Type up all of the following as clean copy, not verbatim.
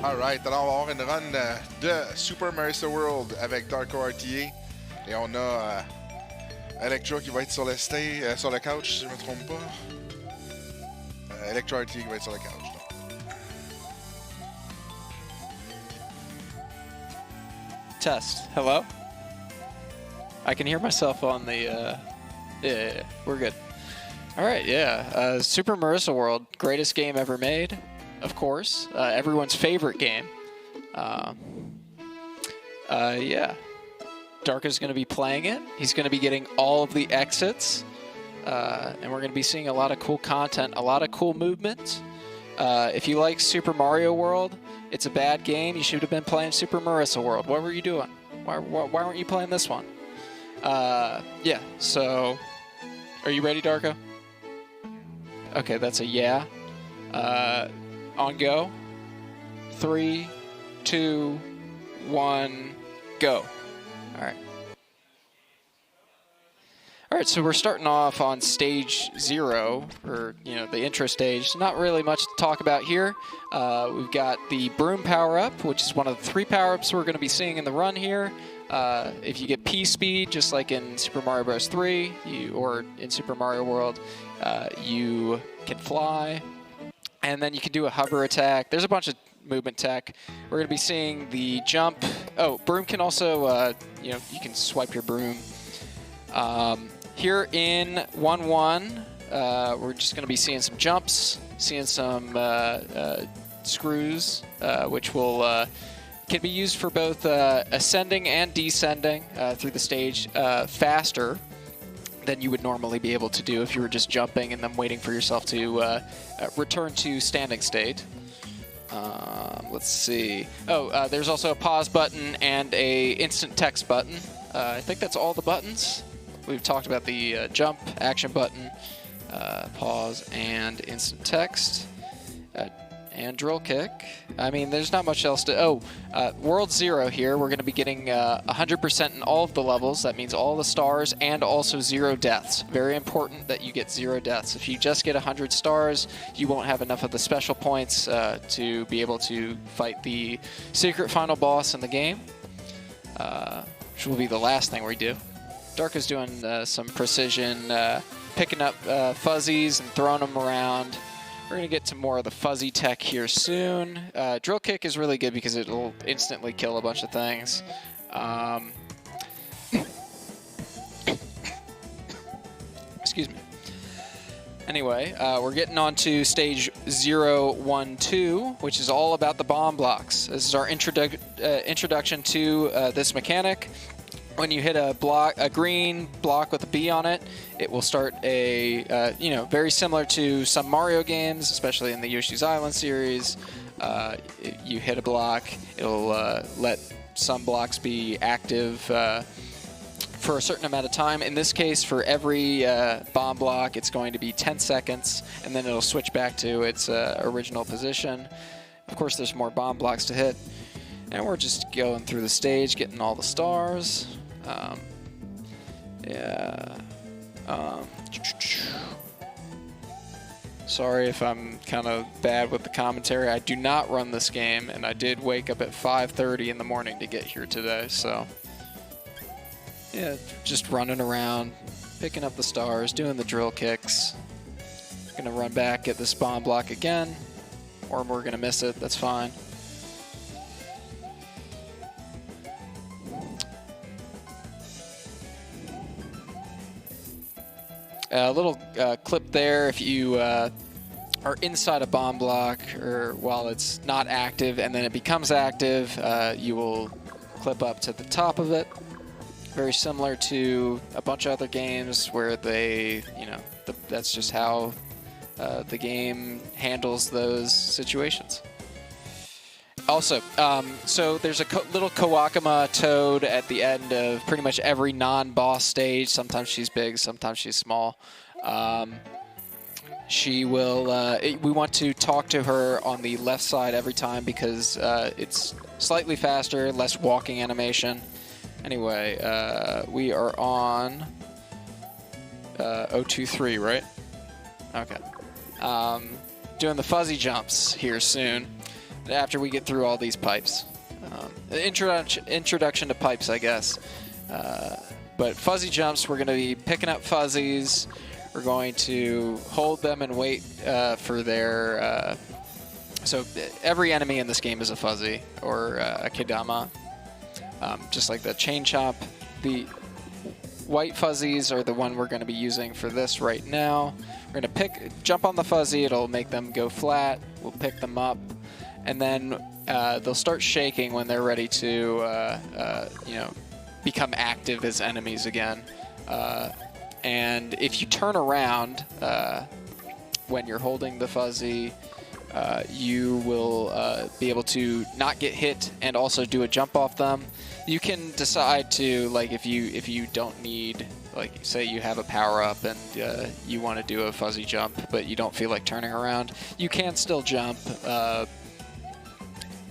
Alright, alors on va avoir une run de Super Marisa World avec Darko RTA. Et on a Electra qui va être sur le stage, sur le couch, si je ne me trompe pas. Electra RTA qui va être sur le couch. Donc. Test. Hello? I can hear myself on the, yeah, we're good. All right, yeah. Super Marisa World, greatest game ever made, of course. Everyone's favorite game. Yeah. Darko's going to be playing it. He's going to be getting all of the exits. And we're going to be seeing a lot of cool content, a lot of cool movement. If you like Super Mario World, it's a bad game. You should have been playing Super Marisa World. What were you doing? Why weren't you playing this one? Yeah, so are you ready, Darko? Okay, that's a yeah. On go. 3, 2, 1, go. All right. All right, so we're starting off on stage 0, or the intro stage. Not really much to talk about here. We've got the broom power-up, which is one of the 3 power-ups we're going to be seeing in the run here. If you get P speed, just like in Super Mario Bros. 3, or in Super Mario World, you can fly, and then you can do a hover attack. There's a bunch of movement tech. We're going to be seeing the jump. Oh, broom can also, you can swipe your broom. Here in 1-1, we're just going to be seeing some jumps, seeing some screws, which will can be used for both ascending and descending through the stage faster than you would normally be able to do if you were just jumping and then waiting for yourself to return to standing state. Let's see. Oh, there's also a pause button and a instant text button. I think that's all the buttons. We've talked about the jump, action button, pause, and instant text, and drill kick. I mean, there's not much else to... Oh, World 0 here, we're going to be getting 100% in all of the levels. That means all the stars and also 0 deaths. Very important that you get 0 deaths. If you just get 100 stars, you won't have enough of the special points to be able to fight the secret final boss in the game, which will be the last thing we do. Darko's doing some precision, picking up fuzzies and throwing them around. We're going to get to more of the fuzzy tech here soon. Drill kick is really good because it'll instantly kill a bunch of things. Excuse me. Anyway, we're getting on to stage 0, 1, 2, which is all about the bomb blocks. This is our introduction to this mechanic. When you hit a green block with a B on it, it will start a, very similar to some Mario games, especially in the Yoshi's Island series. You hit a block, it'll let some blocks be active for a certain amount of time. In this case, for every bomb block, it's going to be 10 seconds, and then it'll switch back to its original position. Of course, there's more bomb blocks to hit. And we're just going through the stage, getting all the stars. Sorry if I'm kind of bad with the commentary. I do not run this game, and I did wake up at 5:30 in the morning to get here today, so yeah, just running around, picking up the stars, doing the drill kicks. Gonna run back, get this bomb block again, or we're gonna miss it, that's fine. A little clip there, if you are inside a bomb block or while it's not active and then it becomes active, you will clip up to the top of it. Very similar to a bunch of other games where they, that's just how the game handles those situations. Also, so there's a little Kawakama toad at the end of pretty much every non-boss stage. Sometimes she's big, sometimes she's small. She will, we want to talk to her on the left side every time because it's slightly faster, less walking animation. Anyway, we are on 023, right? Okay. Doing the fuzzy jumps here soon. after we get through all these pipes. Introduction to pipes, I guess. But fuzzy jumps, we're going to be picking up fuzzies. We're going to hold them and wait for their... so every enemy in this game is a fuzzy or a kedama. Just like the chain chomp. The white fuzzies are the one we're going to be using for this right now. We're going to jump on the fuzzy. It'll make them go flat. We'll pick them up. And then they'll start shaking when they're ready to, become active as enemies again. And if you turn around when you're holding the fuzzy, you will be able to not get hit and also do a jump off them. You can decide to, like, if you don't need, like, say you have a power up and you want to do a fuzzy jump, but you don't feel like turning around, you can still jump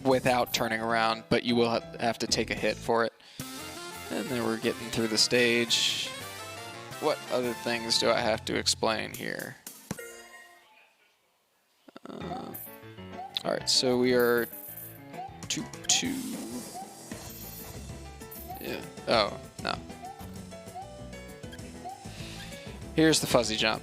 without turning around, but you will have to take a hit for it. And then we're getting through the stage. What other things do I have to explain here? All right, so we are 2-2. Yeah. Oh, no. Here's the fuzzy jump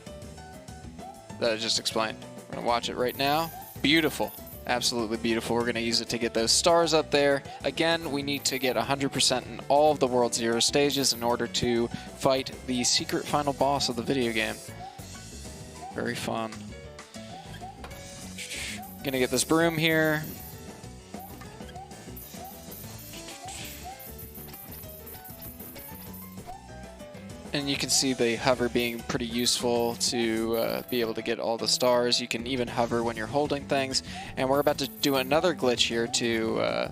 that I just explained. We're going to watch it right now. Beautiful. Absolutely beautiful. We're going to use it to get those stars up there. Again, we need to get 100% in all of the World Zero stages in order to fight the secret final boss of the video game. Very fun. Going to get this broom here. And you can see the hover being pretty useful to be able to get all the stars. You can even hover when you're holding things. And we're about to do another glitch here to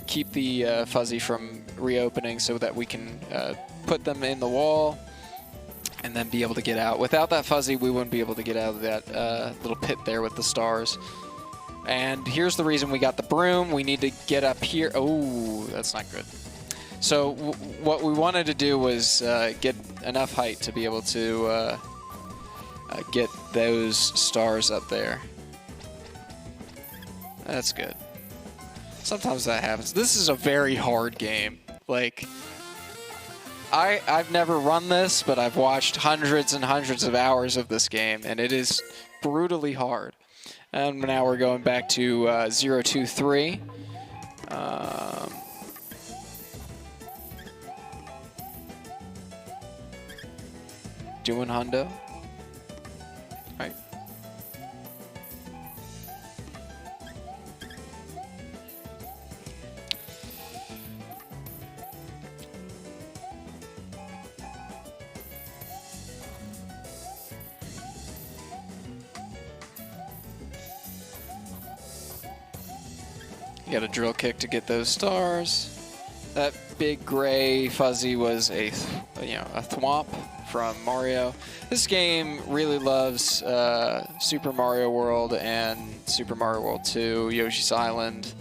keep the fuzzy from reopening so that we can put them in the wall and then be able to get out. Without that fuzzy, we wouldn't be able to get out of that little pit there with the stars. And here's the reason we got the broom. We need to get up here. Oh, that's not good. So what we wanted to do was get enough height to be able to get those stars up there. That's good. Sometimes that happens. This is a very hard game. Like, I've never run this, but I've watched hundreds and hundreds of hours of this game, and it is brutally hard. And now we're going back to 023. Doing hundo. Right. You got a drill kick to get those stars. That big gray fuzzy was a thwomp from Mario. This game really loves Super Mario World and Super Mario World 2, Yoshi's Island.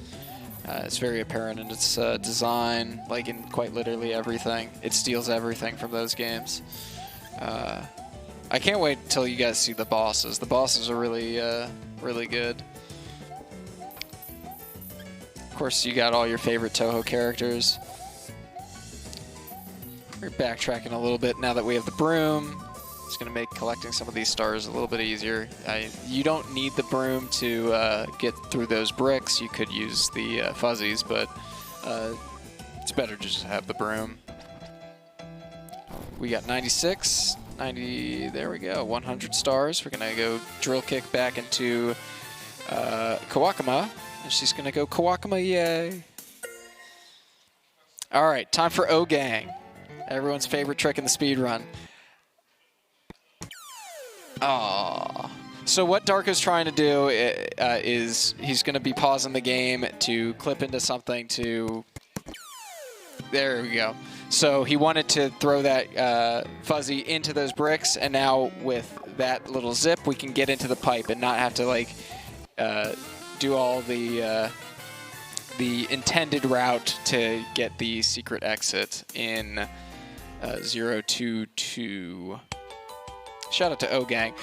It's very apparent in its design, like in quite literally everything. It steals everything from those games. I can't wait till you guys see the bosses. The bosses are really, really good. Of course, you got all your favorite Toho characters. We're backtracking a little bit now that we have the broom. It's going to make collecting some of these stars a little bit easier. You don't need the broom to get through those bricks. You could use the fuzzies, but it's better to just have the broom. We got 96, 90, there we go, 100 stars. We're going to go drill kick back into Kawakama, and she's going to go Kawakama, yay. All right, time for O-Gang. Everyone's favorite trick in the speed run. Aww. So what Darko's trying to do is he's going to be pausing the game to clip into something to... There we go. So he wanted to throw that fuzzy into those bricks, and now with that little zip, we can get into the pipe and not have to like do all the intended route to get the secret exit in 022. Shout out to O-Gang.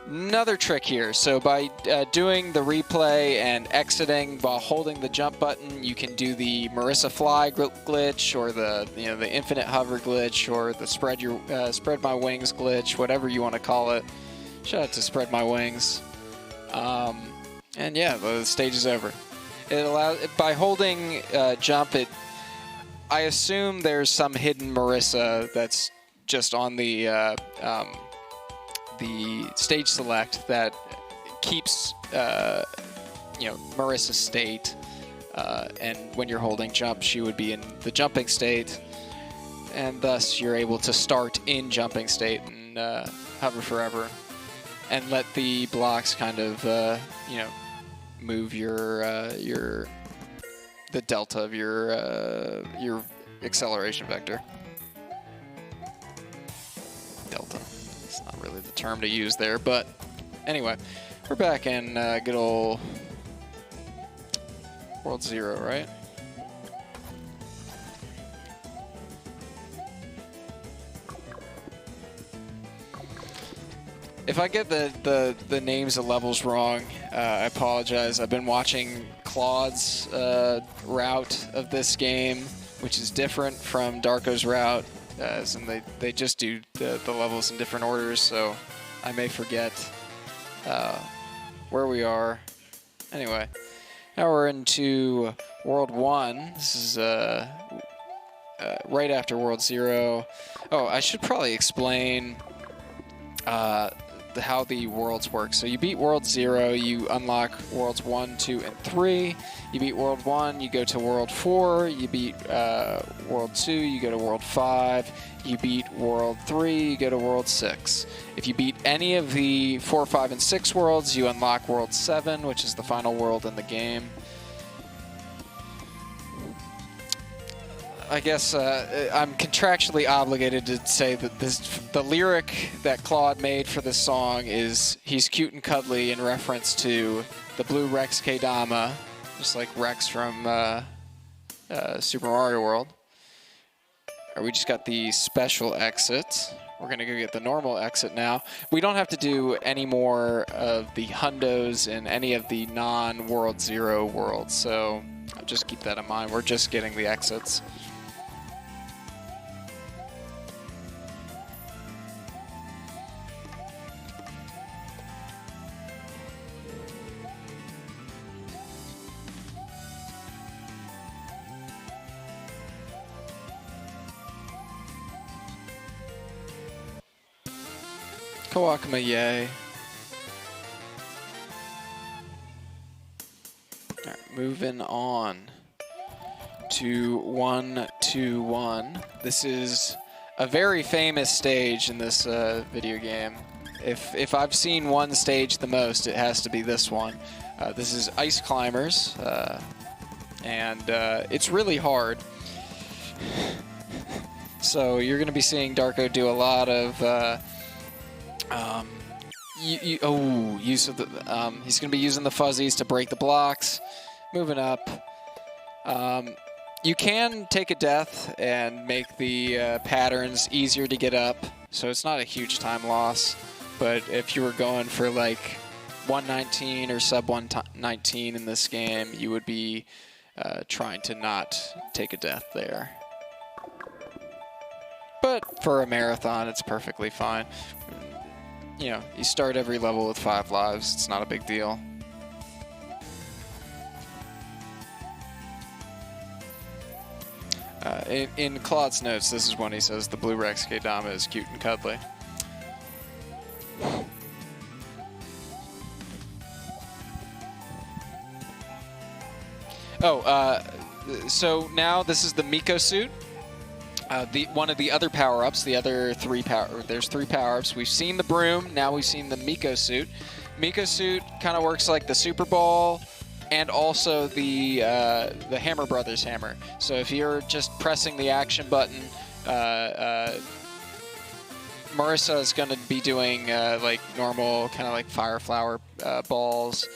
Another trick here. So by doing the replay and exiting while holding the jump button, you can do the Marisa fly glitch, or the the infinite hover glitch, or the spread my wings glitch, whatever you want to call it. Shout out to Spread My Wings. And yeah, the stage is over. It allows, by holding jump, I assume there's some hidden Marisa that's just on the stage select that keeps Marisa's state, and when you're holding jump, she would be in the jumping state, and thus you're able to start in jumping state and hover forever, and let the blocks kind of move the delta of your acceleration vector. Delta. It's not really the term to use there, but anyway, we're back in good old World 0, right? If I get the names of levels wrong, I apologize. I've been watching Claude's route of this game, which is different from Darko's route. And they just do the levels in different orders, so I may forget where we are. Anyway, now we're into World 1. This is right after World 0. Oh, I should probably explain how the worlds work. So you beat World 0, you unlock Worlds 1, 2, and 3. You beat World 1, you go to World 4. You beat World 2, you go to World 5. You beat World 3, you go to World 6. If you beat any of the 4, 5, and 6 worlds, you unlock World 7, which is the final world in the game. I guess I'm contractually obligated to say that the lyric that Claude made for this song is "He's cute and cuddly" in reference to the blue Rex K-Dama, just like Rex from Super Mario World. We just got the special exit. We're going to go get the normal exit now. We don't have to do any more of the hundos in any of the non-World 0 worlds, so just keep that in mind. We're just getting the exits. Kawakama, yay. Alright, moving on to 1-2-1. This is a very famous stage in this video game. If I've seen one stage the most, it has to be this one. This is Ice Climbers, and it's really hard. So you're going to be seeing Darko do a lot of use of the. He's going to be using the fuzzies to break the blocks. Moving up. You can take a death and make the patterns easier to get up, so it's not a huge time loss. But if you were going for like 119 or sub 119 in this game, you would be trying to not take a death there. But for a marathon, it's perfectly fine. You know, you start every level with 5 lives. It's not a big deal. In Claude's notes, this is when he says the blue Rex K-Dama is cute and cuddly. So now this is the Miko suit. One of the other power-ups, there's 3 power-ups. We've seen the broom, now we've seen the Miko suit. Miko suit kind of works like the Super Ball and also the Hammer Brothers hammer. So if you're just pressing the action button, Marisa is going to be doing like normal, kind of like fire flower balls.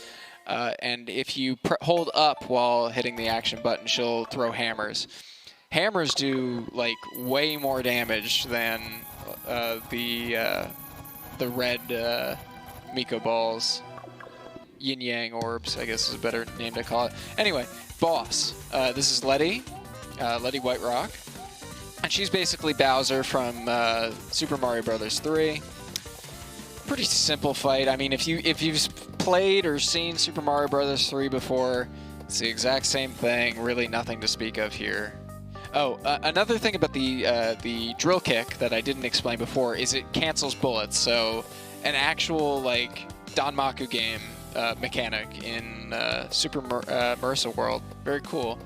And if you hold up while hitting the action button, she'll throw hammers. Hammers do like way more damage than the red Miko balls. Yin Yang orbs, I guess is a better name to call it. Anyway, boss. This is Letty. Letty Whiterock. And she's basically Bowser from Super Mario Bros. 3. Pretty simple fight. I mean, if you've played or seen Super Mario Bros. 3 before, it's the exact same thing. Really nothing to speak of here. Oh, another thing about the drill kick that I didn't explain before is it cancels bullets. So an actual like Danmaku game mechanic in Super Marisa World. Very cool.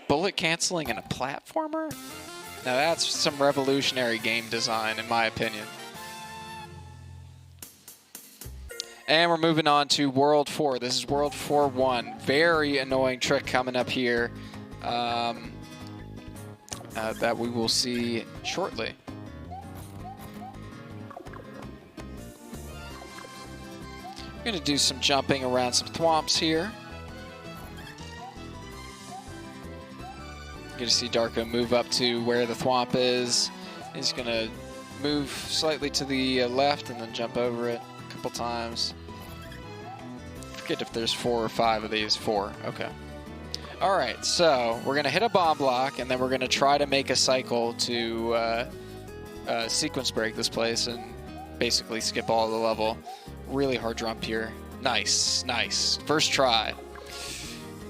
Bullet canceling in a platformer? Now that's some revolutionary game design, in my opinion. And we're moving on to World 4. This is World 4-1. Very annoying trick coming up here that we will see shortly. I'm going to do some jumping around some thwomps here. You're going to see Darko move up to where the thwomp is. He's going to move slightly to the left and then jump over it a couple times. Forget if there's 4 or 5 of these. 4. Okay. All right, so we're going to hit a bomb block, and then we're going to try to make a cycle to sequence break this place and basically skip all the level. Really hard jump here. Nice, nice. First try.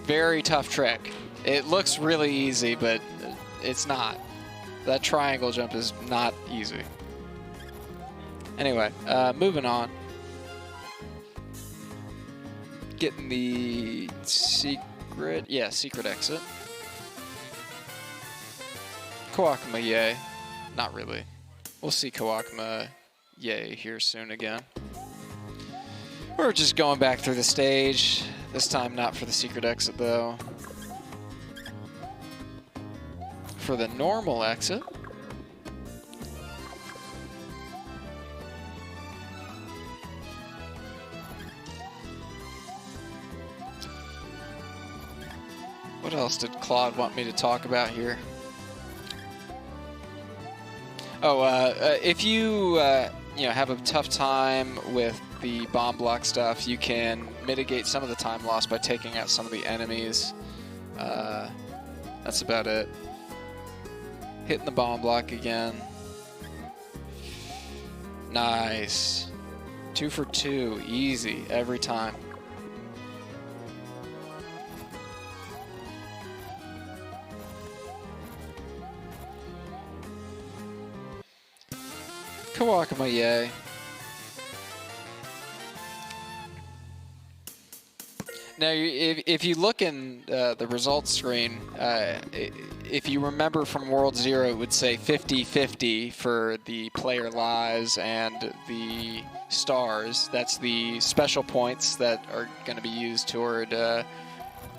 Very tough trick. It looks really easy, but it's not. That triangle jump is not easy. Anyway, moving on. Getting the secret, yeah, secret exit. Kawakuma yay. Not really. We'll see Kawakuma yay here soon again. We're just going back through the stage. This time not for the secret exit though. For the normal exit. What else did Claude want me to talk about here? Oh, if you have a tough time with the bomb block stuff, you can mitigate some of the time lost by taking out some of the enemies. That's about it. Hitting the bomb block again. Nice. 2 for 2. Easy every time. Kawakuma yay. Now, if you look in the results screen, if you remember from World 0, it would say 50-50 for the player lives and the stars. That's the special points that are going to be used toward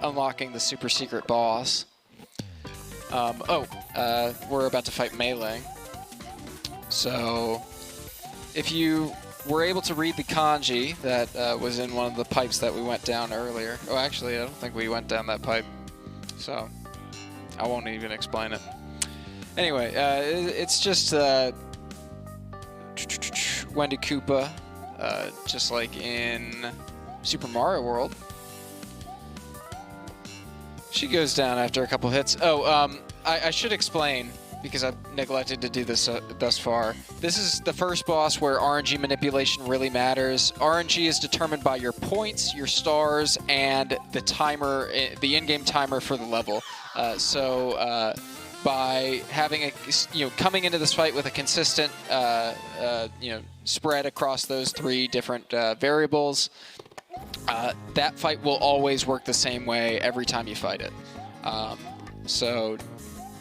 unlocking the super secret boss. We're about to fight Melee. So, if you were able to read the kanji that was in one of the pipes that we went down earlier. Oh, actually, I don't think we went down that pipe, so I won't even explain it. Anyway, it's just Wendy Koopa, just like in Super Mario World. She goes down after a couple hits. Oh, I should explain, because I've neglected to do this thus far. This is the first boss where RNG manipulation really matters. RNG is determined by your points, your stars, and the timer, the in-game timer for the level. By having coming into this fight with a consistent, spread across those 3 different variables, that fight will always work the same way every time you fight it. So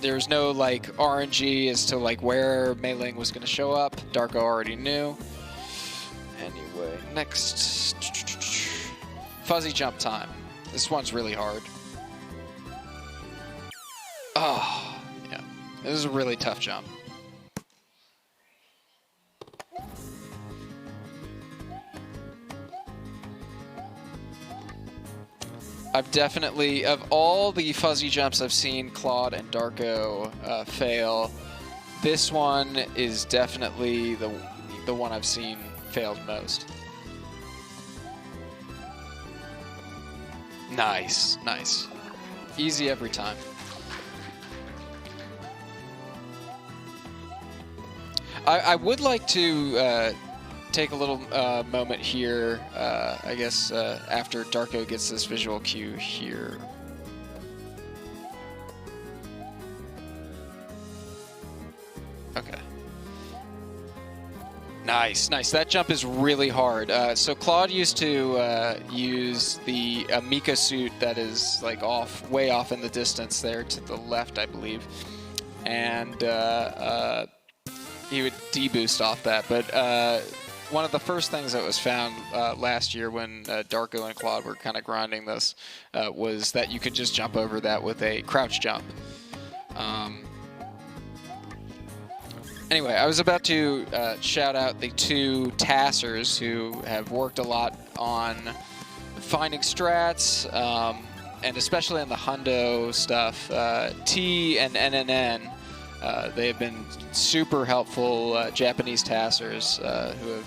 there's no like RNG as to like where Melee was going to show up. Darko already knew. Anyway, next, fuzzy jump time. This one's really hard. Oh, yeah, this is a really tough jump. I've definitely, of all the fuzzy jumps I've seen Claude and Darko fail, this one is definitely the one I've seen failed most. Nice, nice. Easy every time. I would like to take a little moment here, I guess, after Darko gets this visual cue here. Okay. Nice, nice. That jump is really hard. So Claude used to use the Mika suit that is like way off in the distance there to the left, I believe, and he would deboost off that. But one of the first things that was found last year when Darko and Claude were kind of grinding this was that you could just jump over that with a crouch jump. Anyway, I was about to shout out the two tassers who have worked a lot on finding strats, and especially on the hundo stuff. T and NNN, they have been super helpful Japanese tassers who have,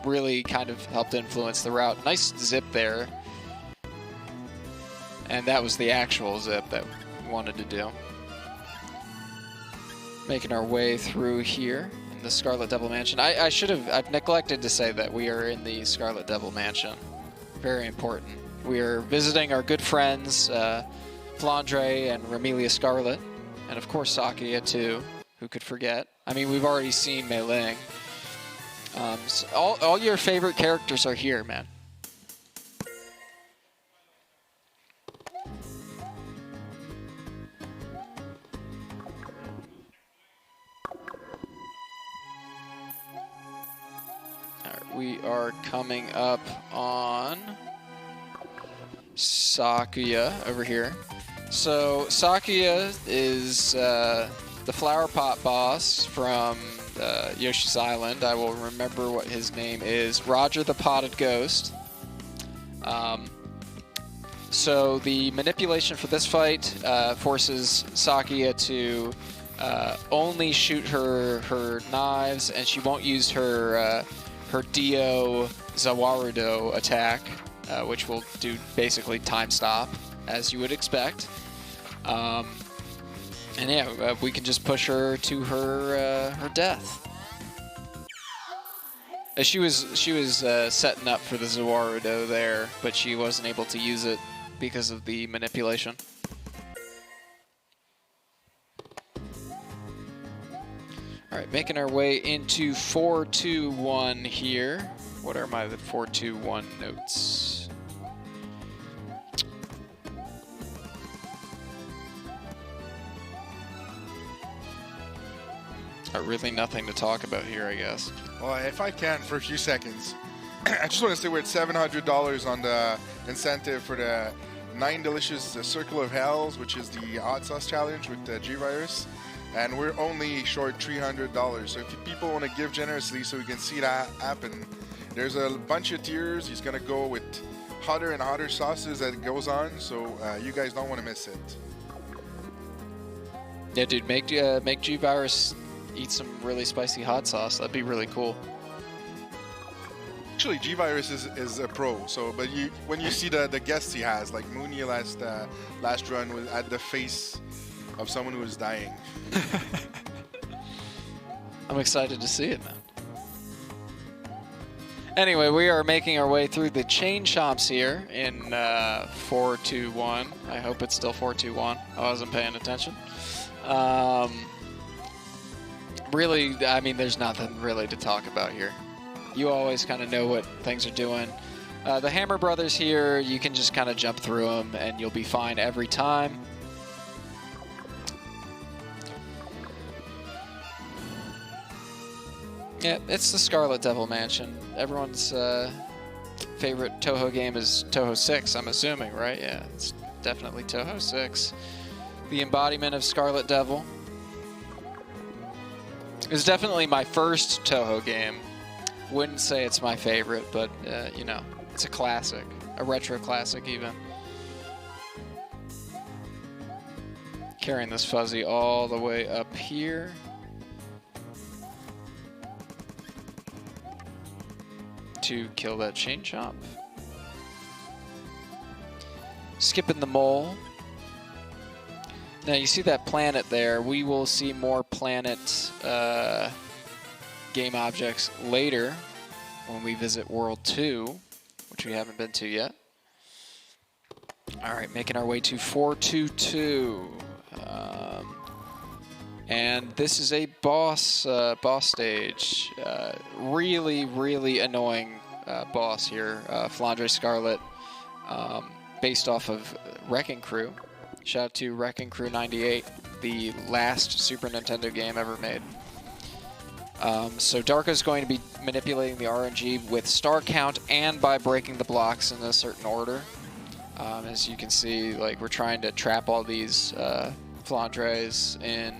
really kind of helped influence the route. Nice zip there, and that was the actual zip that we wanted to do. Making our way through here in the Scarlet Devil Mansion. I've neglected to say that we are in the Scarlet Devil Mansion. Very important. We are visiting our good friends, Flandre and Ramelia Scarlet, and of course Sakuya too, who could forget. I mean, we've already seen Mei Ling. So all your favorite characters are here, man. We are coming up on Sakuya over here. So Sakuya is the flower pot boss from Yoshi's Island. I will remember what his name is. Roger the Potted Ghost. So the manipulation for this fight forces Sakuya to only shoot her knives, and she won't use her Dio Zawarudo attack, which will do basically time stop, as you would expect. And yeah, we can just push her to her death. She was setting up for the Zawarudo there, but she wasn't able to use it because of the manipulation. All right, making our way into 4-2-1 here. What are my 4-2-1 notes? Really nothing to talk about here, I guess. Well, if I can for a few seconds, I just want to say we're at $700 on the incentive for the 9 Delicious Circle of Hells, which is the hot sauce challenge with the G-Virus. And we're only short $300. So if people want to give generously so we can see that happen, there's a bunch of tiers. He's going to go with hotter and hotter sauces that goes on. So you guys don't want to miss it. Yeah, dude, make G-Virus eat some really spicy hot sauce. That'd be really cool. Actually, G-Virus is a pro. So, but when you see the guests he has, like Mooney last run was at the face of someone who was dying. I'm excited to see it, man. Anyway, we are making our way through the chain chomps here in 4-2-1. I hope it's still 4-2-1. I wasn't paying attention. Really, I mean, there's nothing really to talk about here. You always kind of know what things are doing. The Hammer Brothers here, you can just kind of jump through them and you'll be fine every time. Yeah, it's the Scarlet Devil Mansion. Everyone's favorite Toho game is Toho 6, I'm assuming, right? Yeah, it's definitely Toho 6. The embodiment of Scarlet Devil. It was definitely my first Toho game. Wouldn't say it's my favorite, but, you know, it's a classic. A retro classic, even. Carrying this fuzzy all the way up here. To kill that chain chomp. Skipping the mole. Now you see that planet there. We will see more planet game objects later when we visit World 2, which we haven't been to yet. All right, making our way to 422. And this is a boss stage. Really, really annoying boss here. Flandre Scarlet, based off of Wrecking Crew. Shout out to Wrecking Crew 98, the last Super Nintendo game ever made. So Darko's going to be manipulating the RNG with star count and by breaking the blocks in a certain order. As you can see, like, we're trying to trap all these Flandres in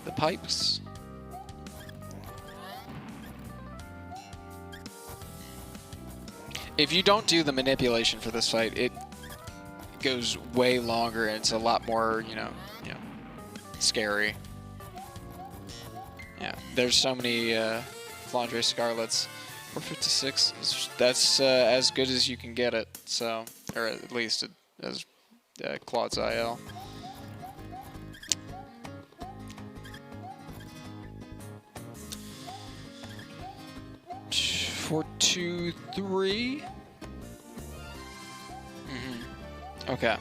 the pipes. If you don't do the manipulation for this fight, it goes way longer and it's a lot more, you know, scary. Yeah, there's so many Flandre Scarlets. 456, that's as good as you can get it, so, or at least as Claude's IL. Four, two, three. Okay.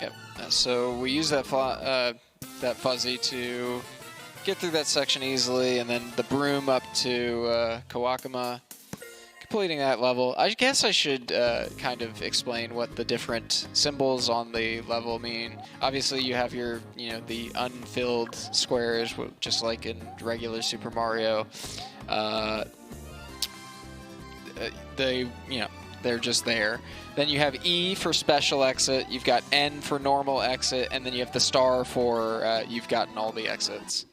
Yep. So we use that fuzzy to get through that section easily, and then the broom up to Kawakama, completing that level. I guess I should kind of explain what the different symbols on the level mean. Obviously, you have your, the unfilled squares, just like in regular Super Mario. They're just there. Then you have E for special exit, you've got N for normal exit, and then you have the star for you've gotten all the exits.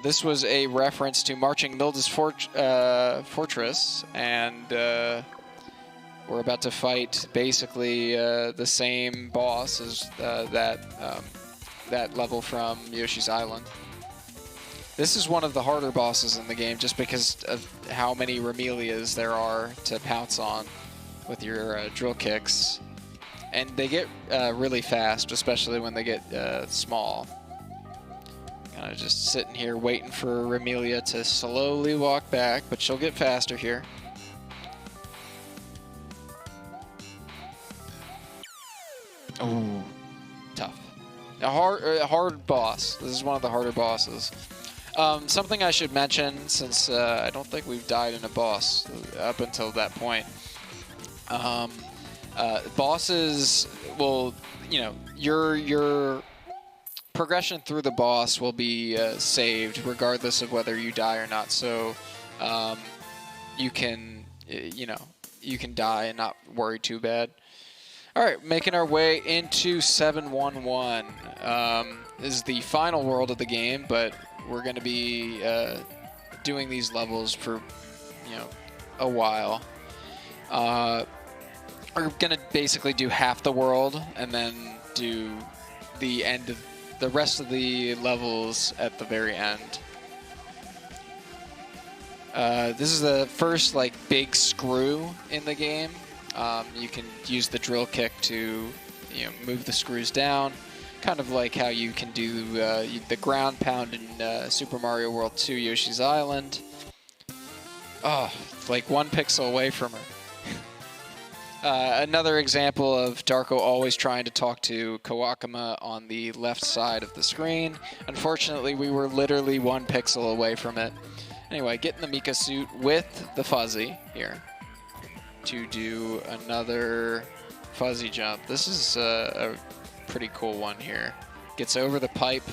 This was a reference to Marching Milda's Fortress, and we're about to fight basically the same boss as that level from Yoshi's Island. This is one of the harder bosses in the game just because of how many Remelias there are to pounce on with your drill kicks. And they get really fast, especially when they get small. Kind of just sitting here waiting for Remelia to slowly walk back, but she'll get faster here. Oh, tough. A hard boss. This is one of the harder bosses. Something I should mention, since I don't think we've died in a boss up until that point. Bosses will, your progression through the boss will be saved regardless of whether you die or not. So you can, you can die and not worry too bad. All right, making our way into 711. This is the final world of the game, but we're going to be doing these levels for, a while. We're going to basically do half the world and then do the end of the rest of the levels at the very end. This is the first big screw in the game. You can use the drill kick to move the screws down, kind of like how you can do the ground pound in Super Mario World 2 Yoshi's Island. Oh, it's like 1 pixel away from her. Another example of Darko always trying to talk to Kawakama on the left side of the screen. Unfortunately, we were literally 1 pixel away from it. Anyway, get in the Mika suit with the fuzzy here to do another fuzzy jump. This is a pretty cool one here. Gets over the pipe.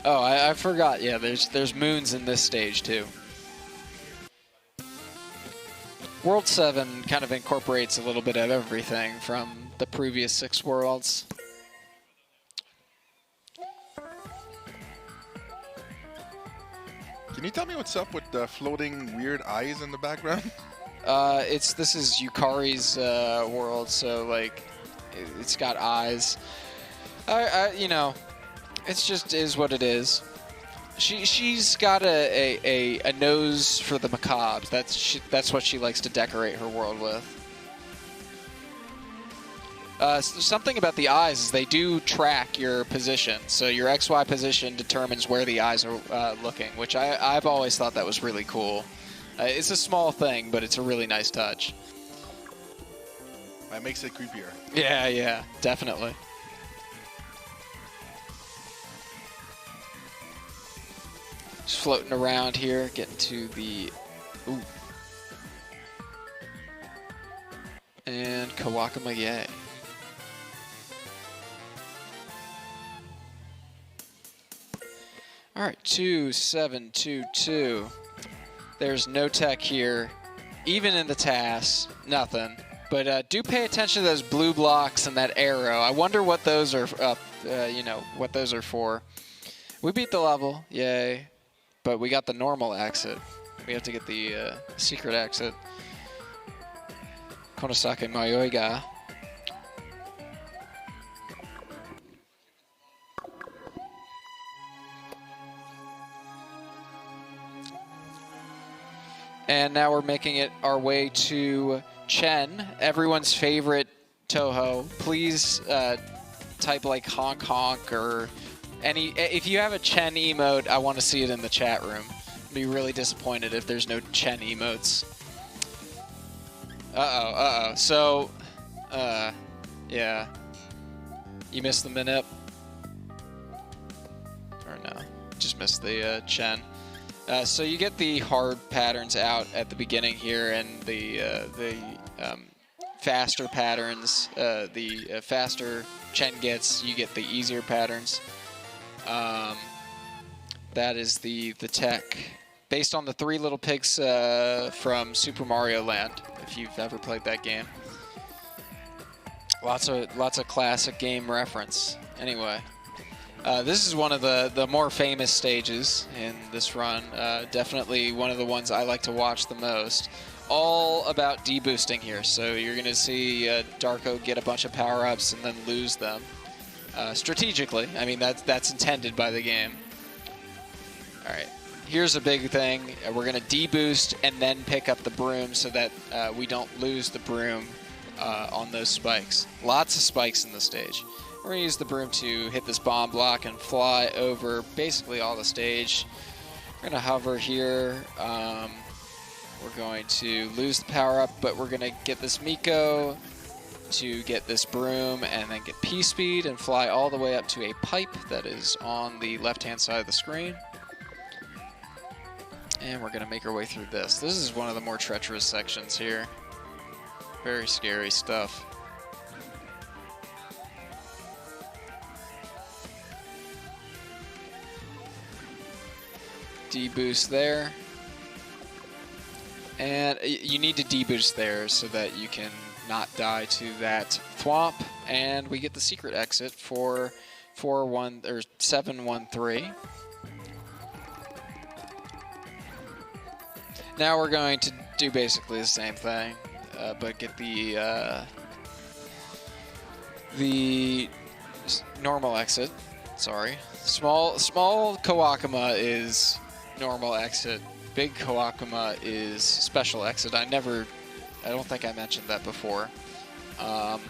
Oh, I forgot. Yeah, there's moons in this stage too. World 7 kind of incorporates a little bit of everything from the previous 6 worlds. Can you tell me what's up with the floating weird eyes in the background? This is Yukari's world, so like it's got eyes. You know, it's just is what it is. She's got a nose for the macabre. That's what she likes to decorate her world with. Something about the eyes is they do track your position. So your XY position determines where the eyes are looking, which I've always thought that was really cool. It's a small thing, but it's a really nice touch. That makes it creepier. Yeah, definitely. Just floating around here, getting to the... Ooh. And Kawakama Yay. Alright, 2-7-2-2. There's no tech here. Even in the TAS, nothing. But do pay attention to those blue blocks and that arrow. I wonder what those are, what those are for. We beat the level, yay. But we got the normal exit. We have to get the secret exit. Konosake Mayoiga. And now we're making it our way to Chen, everyone's favorite Toho. Please type like honk honk or any. If you have a Chen emote, I want to see it in the chat room. I'd be really disappointed if there's no Chen emotes. So, yeah. You missed the minip? Or no? Just missed the Chen. So you get the hard patterns out at the beginning here, and the faster patterns, the faster Chen gets, you get the easier patterns. That is the tech. Based on the Three Little Pigs from Super Mario Land, if you've ever played that game. Lots of classic game reference. Anyway. This is one of the more famous stages in this run. Definitely one of the ones I like to watch the most. All about deboosting here. So you're going to see Darko get a bunch of power-ups and then lose them. Strategically. I mean, that's intended by the game. Alright. Here's a big thing. We're going to deboost and then pick up the broom so that we don't lose the broom on those spikes. Lots of spikes in the stage. We're going to use the broom to hit this bomb block and fly over basically all the stage. We're going to hover here. We're going to lose the power-up, but we're going to get this Miko to get this broom and then get P-speed and fly all the way up to a pipe that is on the left-hand side of the screen. And we're going to make our way through this. This is one of the more treacherous sections here. Very scary stuff. Deboost there. And you need to deboost there so that you can not die to that thwomp. And we get the secret exit for 713. Now we're going to do basically the same thing, but get the normal exit. Sorry, small Kawakama is normal exit. Big Kawakama is special exit. I don't think I mentioned that before. And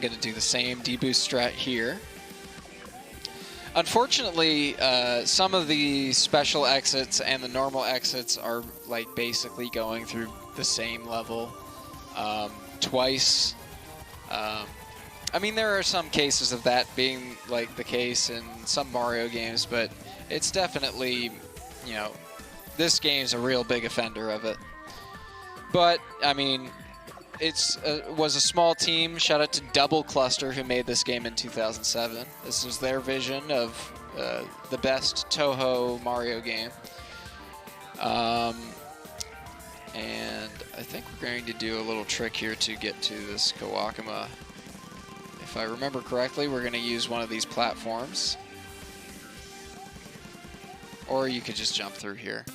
gonna do the same deboost strat here. Unfortunately, some of the special exits and the normal exits are like basically going through the same level twice. I mean, there are some cases of that being like the case in some Mario games, but it's definitely, you know, this game's a real big offender of it. But, I mean, was a small team. Shout out to Double Cluster who made this game in 2007. This was their vision of the best Toho Mario game. And I think we're going to do a little trick here to get to this Kawakama. If I remember correctly, we're going to use one of these platforms. Or you could just jump through here.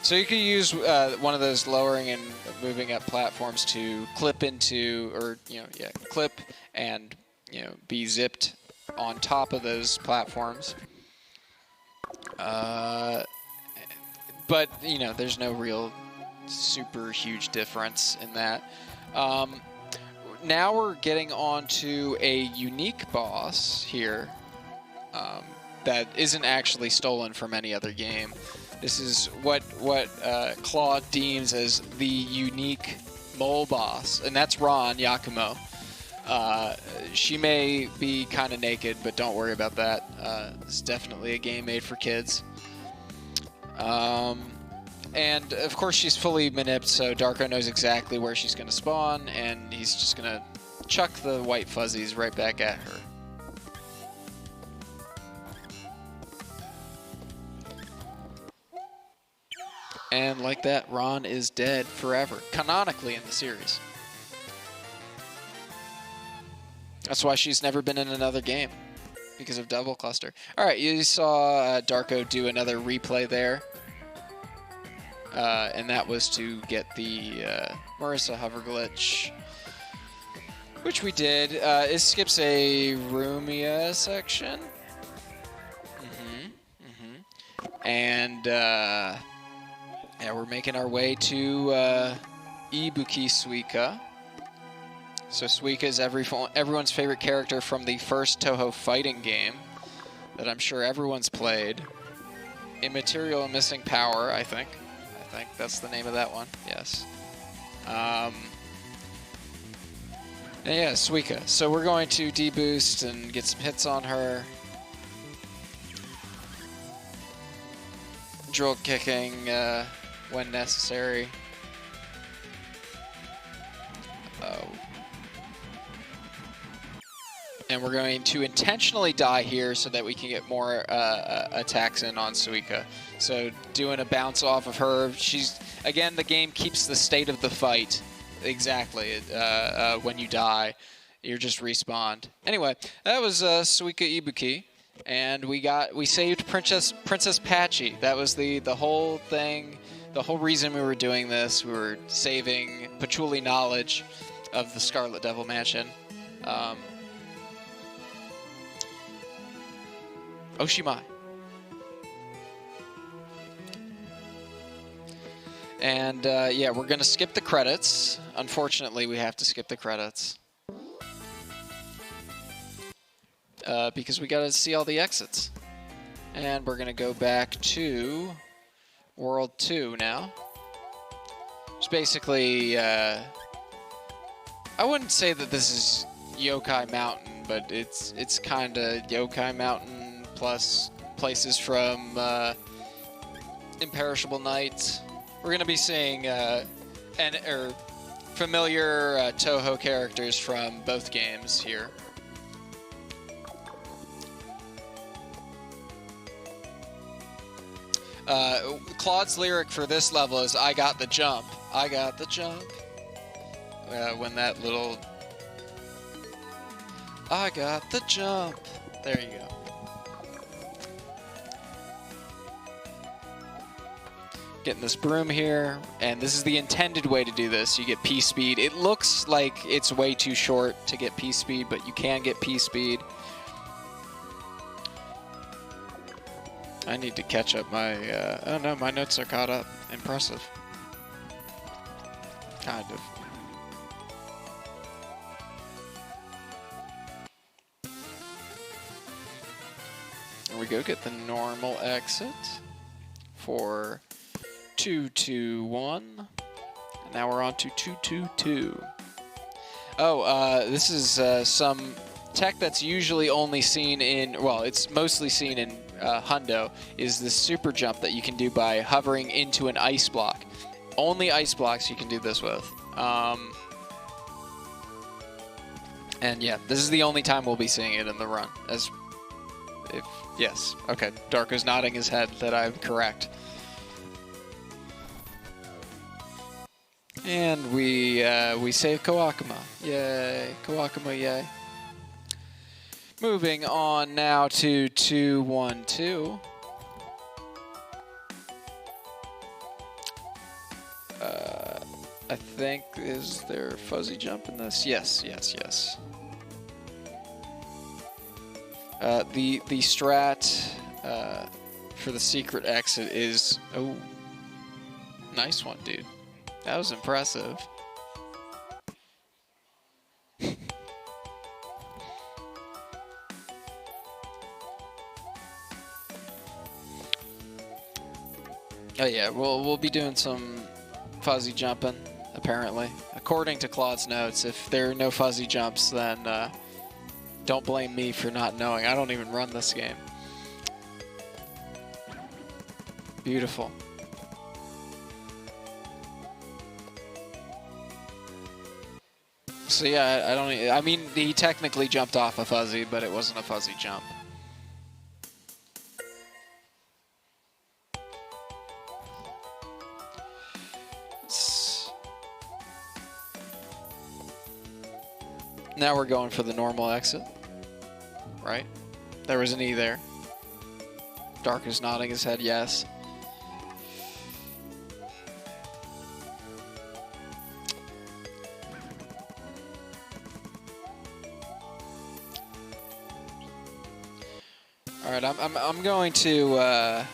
So you could use one of those lowering and moving up platforms to clip into, or clip and be zipped on top of those platforms. But there's no real super huge difference in that. Now we're getting on to a unique boss here that isn't actually stolen from any other game. This is what Claude deems as the unique mole boss, and that's Ron Yakumo. She may be kind of naked, but don't worry about that. It's definitely a game made for kids. And of course she's fully manipped, so Darko knows exactly where she's going to spawn, and he's just going to chuck the white fuzzies right back at her. And like that, Ron is dead forever, canonically in the series. That's why she's never been in another game, because of Double Cluster. All right, you saw Darko do another replay there. And that was to get the Marisa hover glitch, which we did. It skips a Rumia section. And we're making our way to Ibuki Suika. So Suika is everyone's favorite character from the first Toho fighting game that I'm sure everyone's played. Immaterial and Missing Power, I think that's the name of that one. Yes. And yeah, Suika. So we're going to deboost and get some hits on her. Drill kicking when necessary. And we're going to intentionally die here so that we can get more attacks in on Suika. So doing a bounce off of her. Again, the game keeps the state of the fight exactly. When you die, you're just respawned. Anyway, that was Suika Ibuki, and we saved Princess Patchy. That was the whole thing. The whole reason we were doing this. We were saving Patchouli knowledge of the Scarlet Devil Mansion. Oshimai. And yeah, we're going to skip the credits. Unfortunately, we have to skip the credits. Because we got to see all the exits. And we're going to go back to World 2 now. It's basically, I wouldn't say that this is Yokai Mountain, but it's kind of Yokai Mountain plus places from Imperishable Night. We're going to be seeing familiar Toho characters from both games here. Claude's lyric for this level is, "I got the jump. I got the jump." When that little... I got the jump. There you go. Getting this broom here, and this is the intended way to do this. You get P-Speed. It looks like it's way too short to get P-Speed, but you can get P-Speed. I need to catch up my... oh no, my notes are caught up. Impressive. Kind of. There we go, get the normal exit for 221. And now we're on to 222. Oh, this is some tech that's usually only seen in, well, it's mostly seen in Hundo, is the super jump that you can do by hovering into an ice block. Only ice blocks you can do this with. And yeah, this is the only time we'll be seeing it in the run. Yes, okay. Darko's nodding his head that I'm correct. And we save Kawakuma. Yay, Kawakuma, yay. Moving on now to 2-1-2. I think, is there fuzzy jump in this? Yes, yes, yes. The strat for the secret exit is, oh, nice one, dude. That was impressive. Oh yeah, we'll be doing some fuzzy jumping, apparently. According to Claude's notes, if there are no fuzzy jumps, then don't blame me for not knowing. I don't even run this game. Beautiful. So yeah, I mean, he technically jumped off a fuzzy, but it wasn't a fuzzy jump. Now we're going for the normal exit, right? There was an E there. Dark is nodding his head yes. All right, I'm going to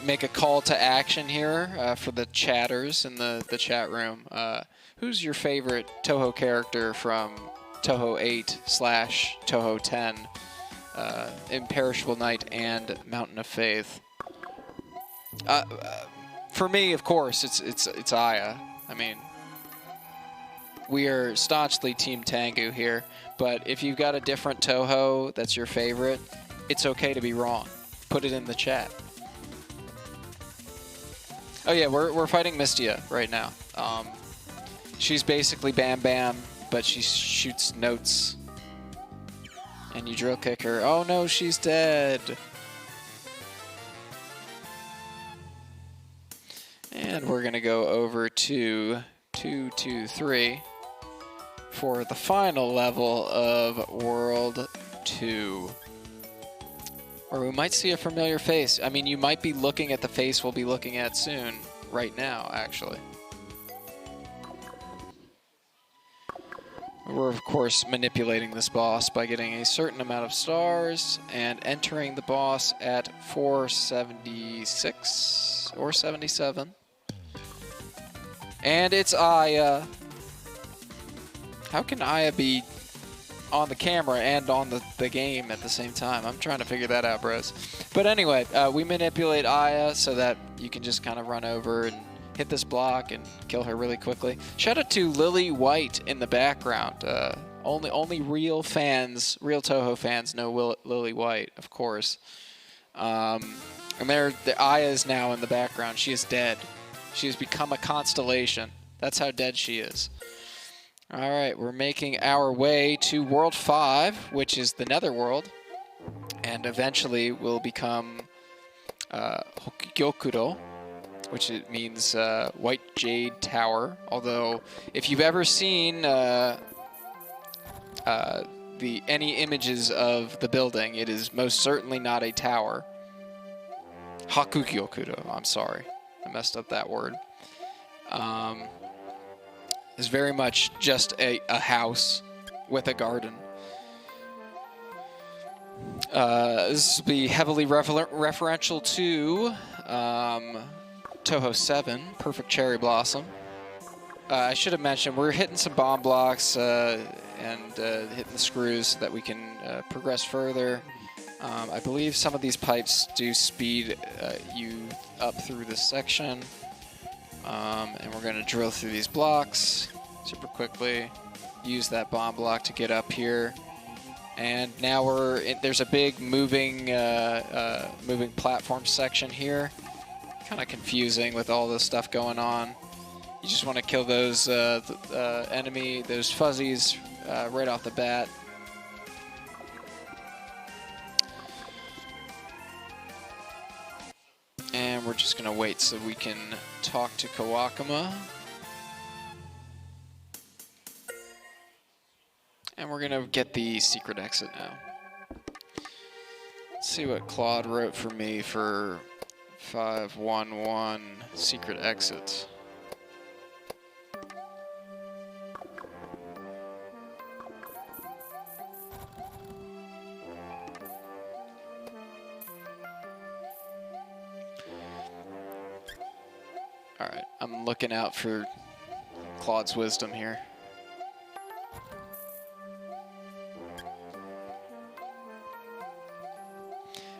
make a call to action here for the chatters in the chat room. Who's your favorite Touhou character from Touhou 8/Touhou 10, Imperishable Night, and Mountain of Faith? For me, of course, it's Aya. I mean, we are staunchly Team Tengu here, but if you've got a different Touhou that's your favorite, it's okay to be wrong. Put it in the chat. Oh yeah, we're fighting Mystia right now. She's basically Bam Bam, but she shoots notes. And you drill kick her. Oh no, she's dead. And we're gonna go over to 2-2-3 for the final level of World 2. Or we might see a familiar face. I mean, you might be looking at the face we'll be looking at soon, right now, actually. We're, of course, manipulating this boss by getting a certain amount of stars and entering the boss at 476 or 77. And it's Aya. How can Aya be on the camera and on the game at the same time? I'm trying to figure that out, bros. But anyway, we manipulate Aya so that you can just kind of run over and hit this block and kill her really quickly. Shout out to Lily White in the background. Only real fans, real Touhou fans know Lily White, of course. And the Aya is now in the background. She is dead. She has become a constellation. That's how dead she is. All right, we're making our way to World 5, which is the Netherworld, and eventually will become Hokugyokuro, which it means White Jade Tower. Although, if you've ever seen any images of the building, it is most certainly not a tower. Hakugyokuro, I'm sorry. I messed up that word. Is very much just a house with a garden. This will be heavily referential to Touhou 7, Perfect Cherry Blossom. I should have mentioned we're hitting some bomb blocks and hitting the screws so that we can progress further. I believe some of these pipes do speed you up through this section. And we're going to drill through these blocks super quickly. Use that bomb block to get up here. And now there's a big moving platform section here. Kind of confusing with all this stuff going on. You just want to kill those those fuzzies right off the bat. And we're just going to wait so we can talk to Kawakama. And we're going to get the secret exit now. Let's see what Claude wrote for me for 511 secret exit. All right, I'm looking out for Claude's wisdom here.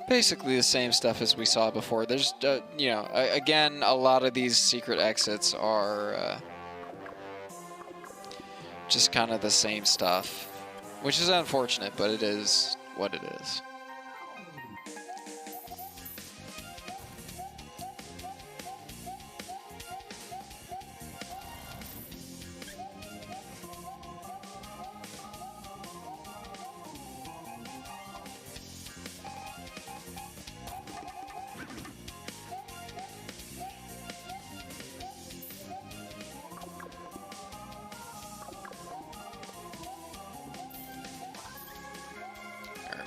Basically the same stuff as we saw before. There's, you know, again, a lot of these secret exits are just kind of the same stuff, which is unfortunate, but it is what it is.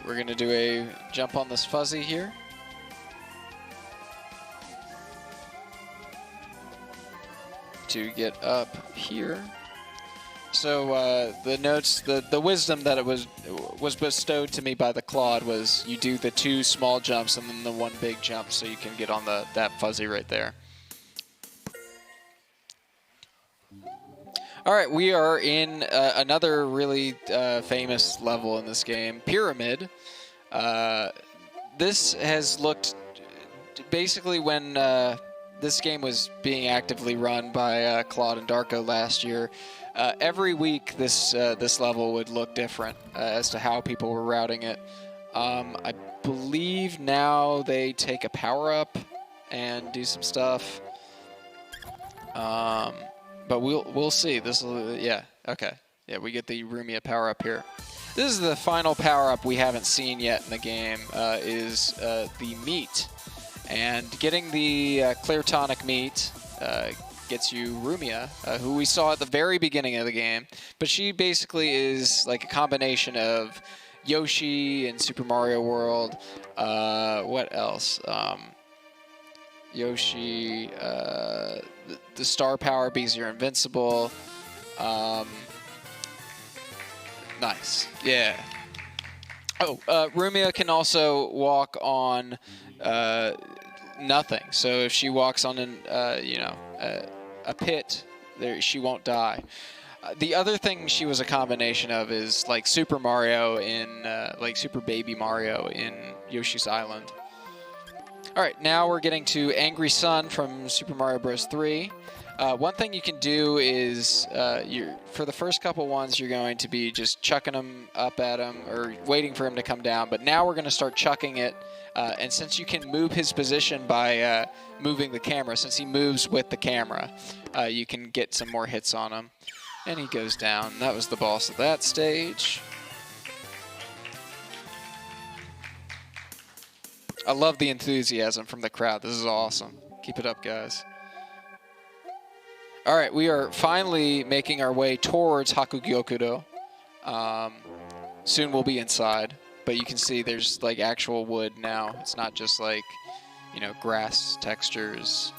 We're going to do a jump on this fuzzy here. To get up here. So the notes, the wisdom that it was bestowed to me by the Claude was you do the 2 small jumps and then the 1 big jump so you can get on that fuzzy right there. All right, we are in another really famous level in this game, Pyramid. This has looked basically when this game was being actively run by Claude and Darko last year. Every week, this level would look different as to how people were routing it. I believe now they take a power up and do some stuff. But we'll see. This will, yeah, okay. Yeah, we get the Rumia power up here. This is the final power up we haven't seen yet in the game, is the meat. And getting the clear tonic meat gets you Rumia, who we saw at the very beginning of the game. But she basically is like a combination of Yoshi and Super Mario World. What else? Yoshi, the star power because you're invincible. Nice. Yeah. Oh, Rumia can also walk on nothing. So if she walks on a pit, she won't die. The other thing she was a combination of is like Super Mario in like Super Baby Mario in Yoshi's Island. All right, now we're getting to Angry Sun from Super Mario Bros. 3. One thing you can do is, for the first couple ones, you're going to be just chucking them up at him or waiting for him to come down. But now we're going to start chucking it. And since you can move his position by moving the camera, since he moves with the camera, you can get some more hits on him. And he goes down. That was the boss of that stage. I love the enthusiasm from the crowd. This is awesome. Keep it up, guys. All right, we are finally making our way towards Hakugyokudo. Soon we'll be inside, but you can see there's like actual wood now. It's not just like, you know, grass textures.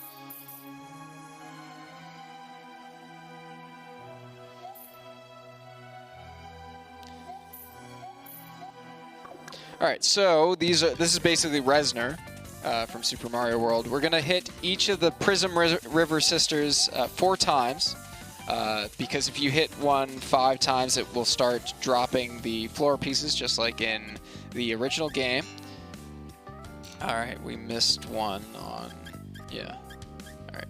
All right, so this is basically Reznor from Super Mario World. We're gonna hit each of the Prism River Sisters 4 times, because if you hit one 5 times, it will start dropping the floor pieces, just like in the original game. All right, we missed one on, yeah. All right,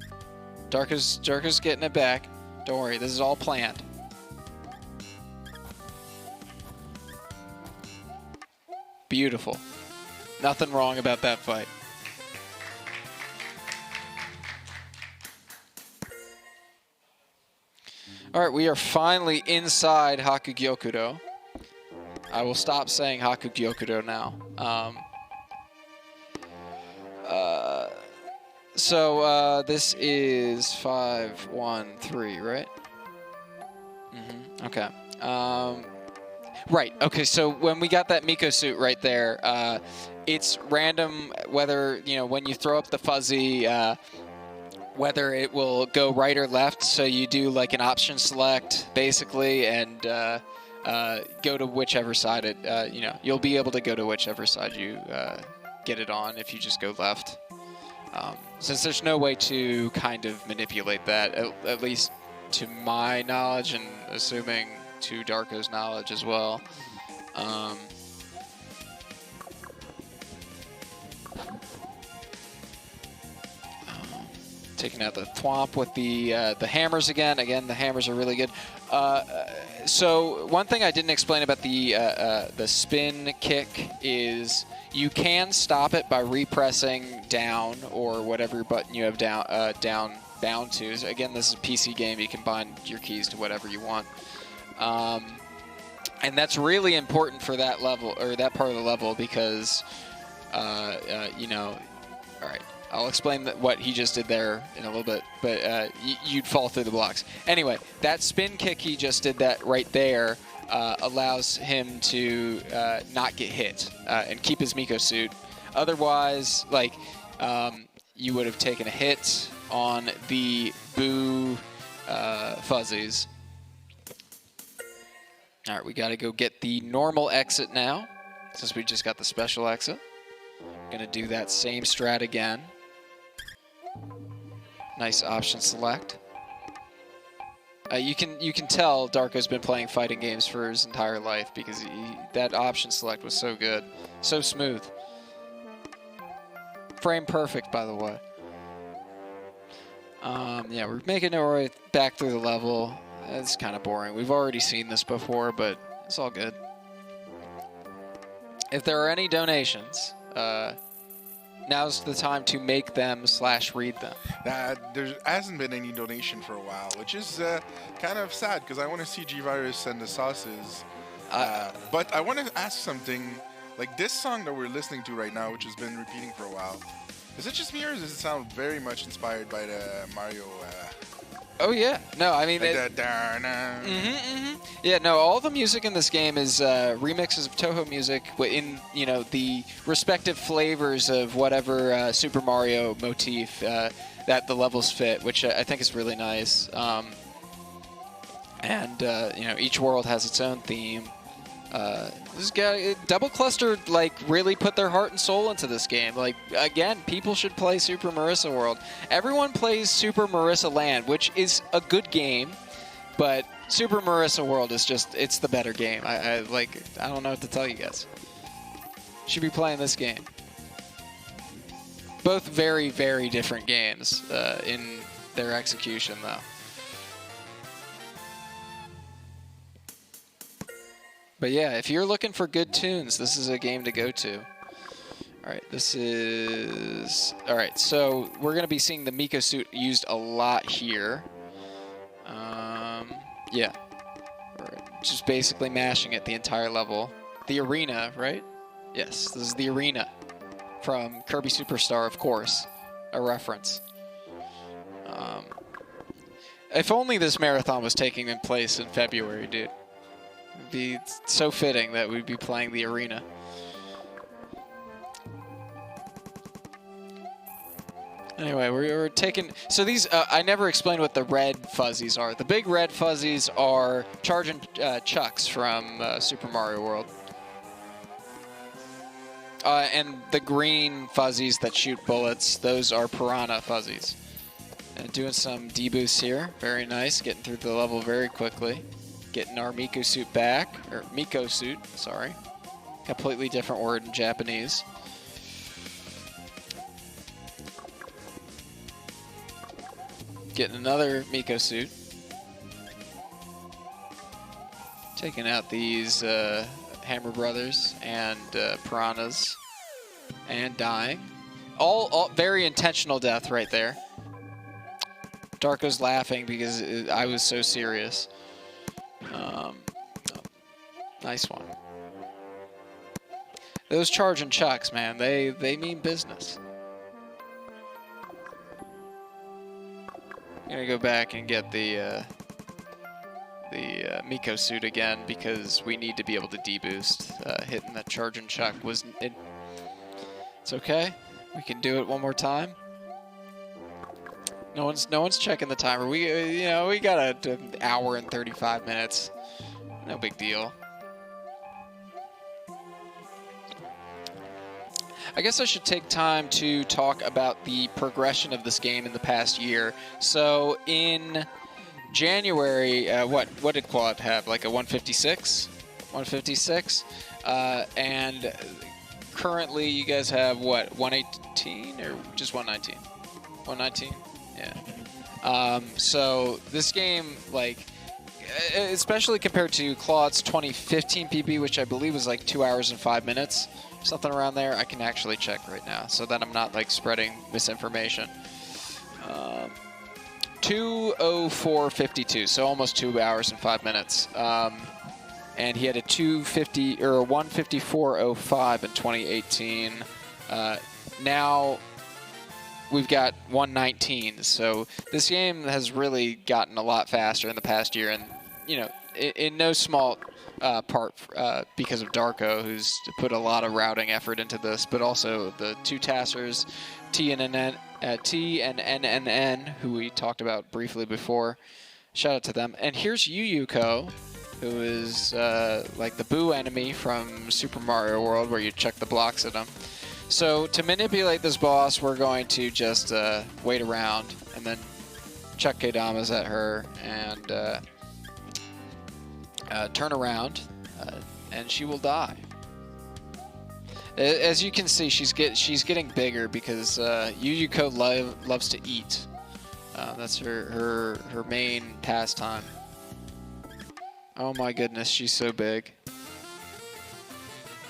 Darko's getting it back. Don't worry, this is all planned. Beautiful. Nothing wrong about that fight. All right, we are finally inside Hakugyokudo. I will stop saying Hakugyokudo now. So this is 513, right? Okay. Right. Okay. So when we got that Miko suit right there, it's random whether when you throw up the fuzzy, whether it will go right or left. So you do like an option select basically, and go to whichever side it. You'll be able to go to whichever side you get it on if you just go left. Since there's no way to kind of manipulate that, at least to my knowledge, and assuming to Darko's knowledge as well. Taking out the thwomp with the hammers again. Again, the hammers are really good. So one thing I didn't explain about the spin kick is you can stop it by repressing down or whatever button you have down bound to. So again, this is a PC game. You can bind your keys to whatever you want. And that's really important for that level, or that part of the level, because, all right, I'll explain what he just did there in a little bit, but you'd fall through the blocks. Anyway, that spin kick he just did that right there allows him to not get hit and keep his Miko suit. Otherwise, like, you would have taken a hit on the Boo fuzzies. All right, we got to go get the normal exit now, since we just got the special exit. Gonna do that same strat again. Nice option select. You can tell Darko's been playing fighting games for his entire life, because that option select was so good, so smooth. Frame perfect, by the way. Yeah, we're making our way back through the level. It's kind of boring. We've already seen this before, but it's all good. If there are any donations, now's the time to make them / read them. There hasn't been any donation for a while, which is kind of sad, because I want to see G-Virus and the sauces. But I want to ask something. Like this song that we're listening to right now, which has been repeating for a while, is it just me, or does it sound very much inspired by the Mario? Oh yeah, no, I mean, like yeah, no, all the music in this game is remixes of Toho music in the respective flavors of whatever Super Mario motif that the levels fit, which I think is really nice. And each world has its own theme. This guy, Double Cluster, like, really put their heart and soul into this game. Like, again, people should play Super Marisa World. Everyone plays Super Marisa Land, which is a good game, but Super Marisa World is just, it's the better game. I don't know what to tell you guys. Should be playing this game. Both very, very different games in their execution, though. But yeah, if you're looking for good tunes, this is a game to go to. All right, so we're going to be seeing the Miko suit used a lot here. Yeah. Just basically mashing it the entire level. The arena, right? Yes, this is the arena from Kirby Superstar, of course. A reference. If only this marathon was taking place in February, dude. It'd be so fitting that we'd be playing the arena. Anyway, we're taking... So these... I never explained what the red fuzzies are. The big red fuzzies are charging chucks from Super Mario World. And the green fuzzies that shoot bullets, those are piranha fuzzies. And doing some D-boosts here. Very nice. Getting through the level very quickly. Getting our Miko suit back. Or Miko suit, sorry. Completely different word in Japanese. Getting another Miko suit. Taking out these Hammer Brothers and Piranhas. And dying. All very intentional death right there. Darko's laughing because I was so serious. Nice one. Those charge and chucks, man, they mean business. I'm gonna go back and get the Miko suit again because we need to be able to deboost. Hitting that charge and chuck was it's okay. We can do it one more time. No one's checking the timer. We we got an hour and 35 minutes. No big deal. I guess I should take time to talk about the progression of this game in the past year. So in January, what did Quad have? Like a 156? 156? And currently you guys have what, 118 or just 119? 119? Yeah. So this game, like, especially compared to Claude's 2015 PB, which I believe was like 2 hours and 5 minutes, something around there. I can actually check right now so that I'm not like spreading misinformation. 2:04:52, so almost 2 hours and 5 minutes. And he had a 250 or a 154.05 in 2018. Now we've got 119. So this game has really gotten a lot faster in the past year, and in no small part because of Darko, who's put a lot of routing effort into this, but also the two tassers, T and NNN, who we talked about briefly before. Shout out to them. And here's Yuyuko, who is like the boo enemy from Super Mario World, where you check the blocks at him. So to manipulate this boss, we're going to just wait around and then chuck Keidamas at her and turn around, and she will die. As you can see, she's getting bigger because Yuyuko loves to eat. That's her main pastime. Oh my goodness, she's so big.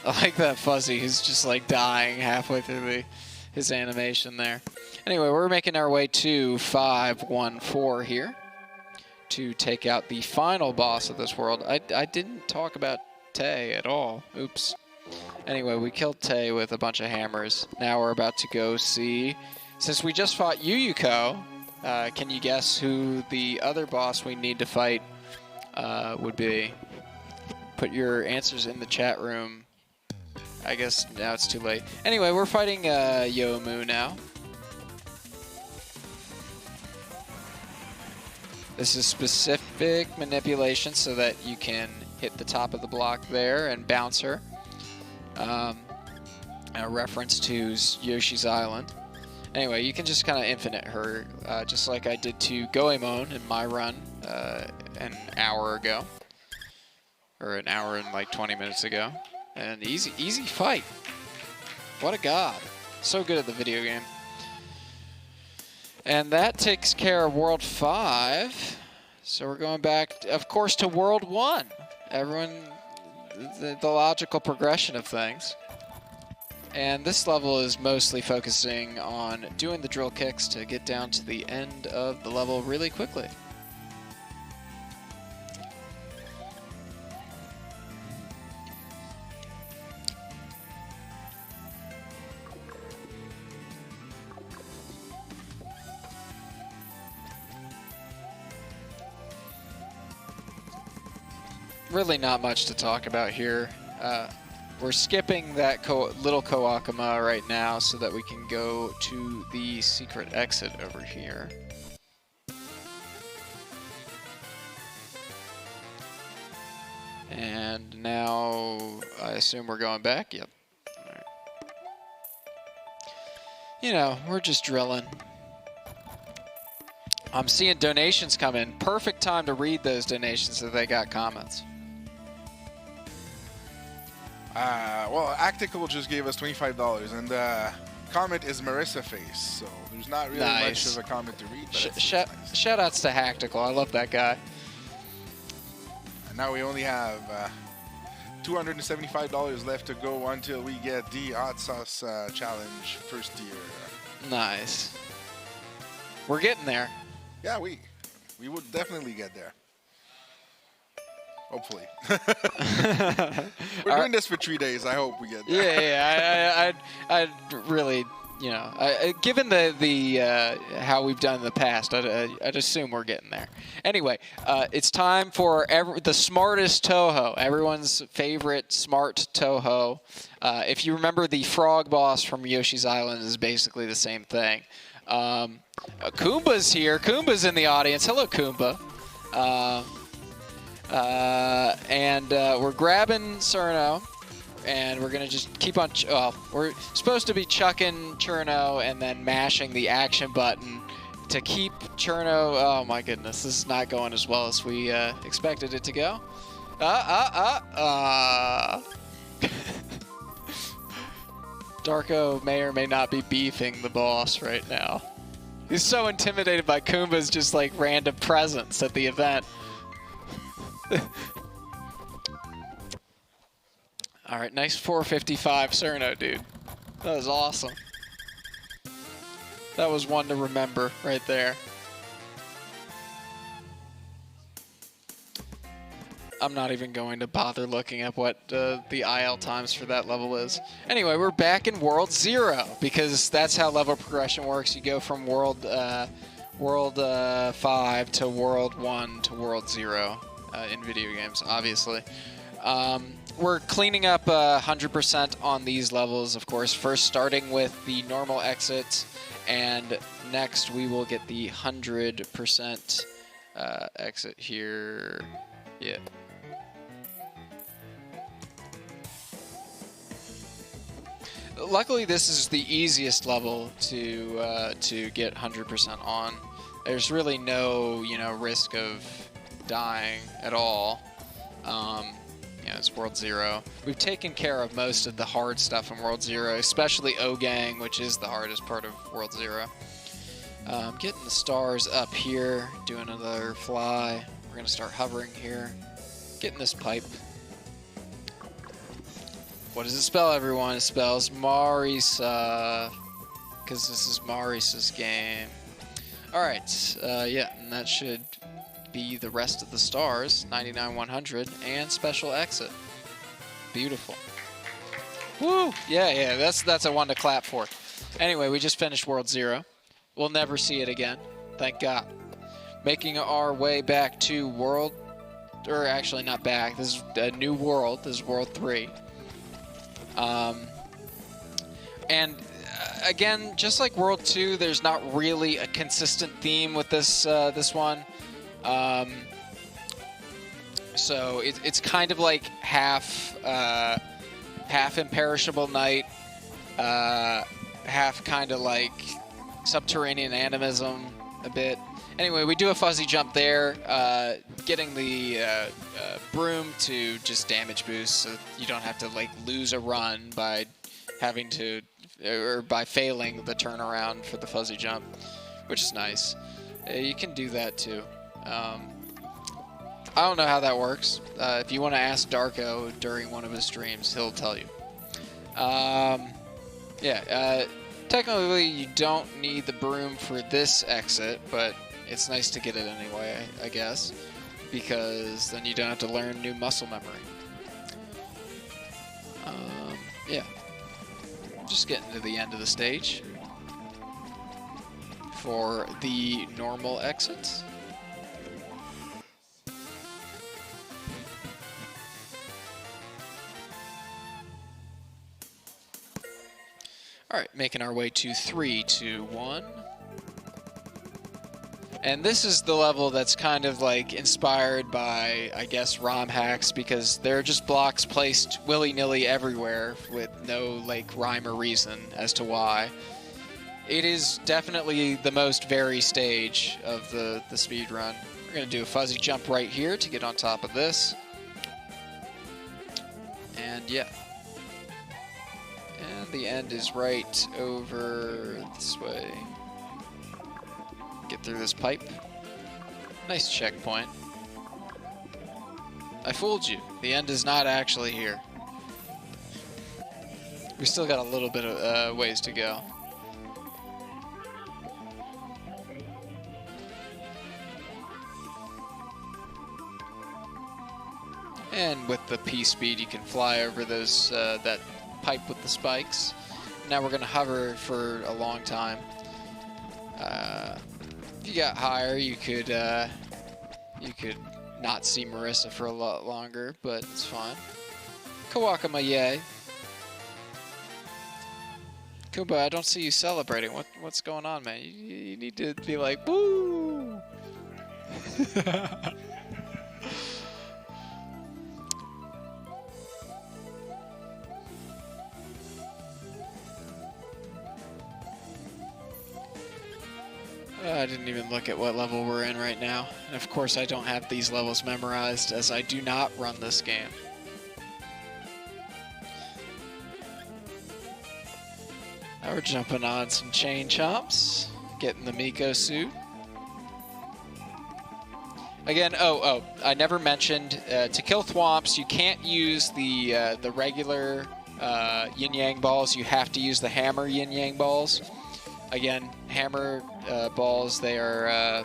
I like that Fuzzy who's just like dying halfway through his animation there. Anyway, we're making our way to 514 here to take out the final boss of this world. I didn't talk about Tay at all. Oops. Anyway, we killed Tay with a bunch of hammers. Now we're about to go see... Since we just fought Yuyuko, can you guess who the other boss we need to fight would be? Put your answers in the chat room. I guess now it's too late. Anyway, we're fighting Yomu now. This is specific manipulation so that you can hit the top of the block there and bounce her. A reference to Yoshi's Island. Anyway, you can just kind of infinite her, just like I did to Goemon in my run an hour ago. Or an hour and like 20 minutes ago. And easy fight. What a god. So good at the video game. And that takes care of World 5. So we're going back, of course, to World 1. Everyone, the logical progression of things. And this level is mostly focusing on doing the drill kicks to get down to the end of the level really quickly. Really not much to talk about here. We're skipping that little Koakama right now so that we can go to the secret exit over here. And now I assume we're going back. Yep. All right. You know, we're just drilling. I'm seeing donations come in. Perfect time to read those donations so they got comments. Well, Actical just gave us $25, and the comment is Marisa face, so there's not really much of a comment to read. But shout outs to Hactical. I love that guy. And now we only have $275 left to go until we get the hot sauce challenge first tier. Nice. We're getting there. Yeah, we would definitely get there. Hopefully. We're doing this for 3 days. I hope we get there. Yeah, I'd really, you know, given the how we've done in the past, I'd assume we're getting there. Anyway, it's time for the smartest Toho, everyone's favorite smart Toho. If you remember, the frog boss from Yoshi's Island is basically the same thing. Kumba's here. Kumba's in the audience. Hello, Kumba. We're grabbing Cerno, and we're going to just keep on... we're supposed to be chucking Cherno and then mashing the action button to keep Cherno... Oh, my goodness. This is not going as well as we expected it to go. Darko may or may not be beefing the boss right now. He's so intimidated by Kumba's just, like, random presence at the event. Alright, nice 455 Cerno, dude. That was awesome. That was one to remember right there. I'm not even going to bother looking at what the IL times for that level is. Anyway, we're back in World 0, because that's how level progression works. You go from World 5 to World 1 to World 0 in video games, obviously. We're cleaning up 100% on these levels, of course. First starting with the normal exit, and next we will get the 100% exit here. Yeah. Luckily, this is the easiest level to get 100% on. There's really no, risk of dying at all. It's World 0. We've taken care of most of the hard stuff in World 0, especially O-Gang, which is the hardest part of World 0. Getting the stars up here, doing another fly. We're going to start hovering here. Getting this pipe. What does it spell, everyone? It spells Marisa, because this is Marisa's game. Alright, yeah, and that should be the rest of the stars, 99, 100, and special exit. Beautiful. Woo! Yeah, that's a one to clap for. Anyway, we just finished World 0. We'll never see it again. Thank God. Making our way back to World... Or actually, not back. This is a new world. This is World 3. Again, just like World 2, there's not really a consistent theme with this this one. So it's kind of like half imperishable night, half kind of like subterranean animism a bit. Anyway, we do a fuzzy jump there, getting the broom to just damage boost, so you don't have to like lose a run by having to, or by failing the turnaround for the fuzzy jump, which is nice. You can do that too. I don't know how that works. If you want to ask Darko during one of his streams, he'll tell you. Technically you don't need the broom for this exit, but it's nice to get it anyway, I guess, because then you don't have to learn new muscle memory. Yeah. Just getting to the end of the stage for the normal exits. Alright, making our way to 3, 2, 1. And this is the level that's kind of like inspired by, I guess, ROM hacks, because there are just blocks placed willy-nilly everywhere with no like rhyme or reason as to why. It is definitely the most varied stage of the speed run. We're going to do a fuzzy jump right here to get on top of this. And yeah. And the end is right over this way. Get through this pipe. Nice checkpoint. I fooled you. The end is not actually here. We still got a little bit of ways to go. And with the P speed, you can fly over those that pipe with the spikes. Now we're going to hover for a long time. If you got higher, you could not see Marisa for a lot longer, but it's fine. Kawakamaye. Kumba, I don't see you celebrating. What's going on, man? You need to be like, woo! I didn't even look at what level we're in right now. And of course, I don't have these levels memorized, as I do not run this game. Now we're jumping on some chain chomps, getting the Miko suit. Again, I never mentioned, to kill thwomps, you can't use the regular yin-yang balls. You have to use the hammer yin-yang balls. Again, hammer balls, they are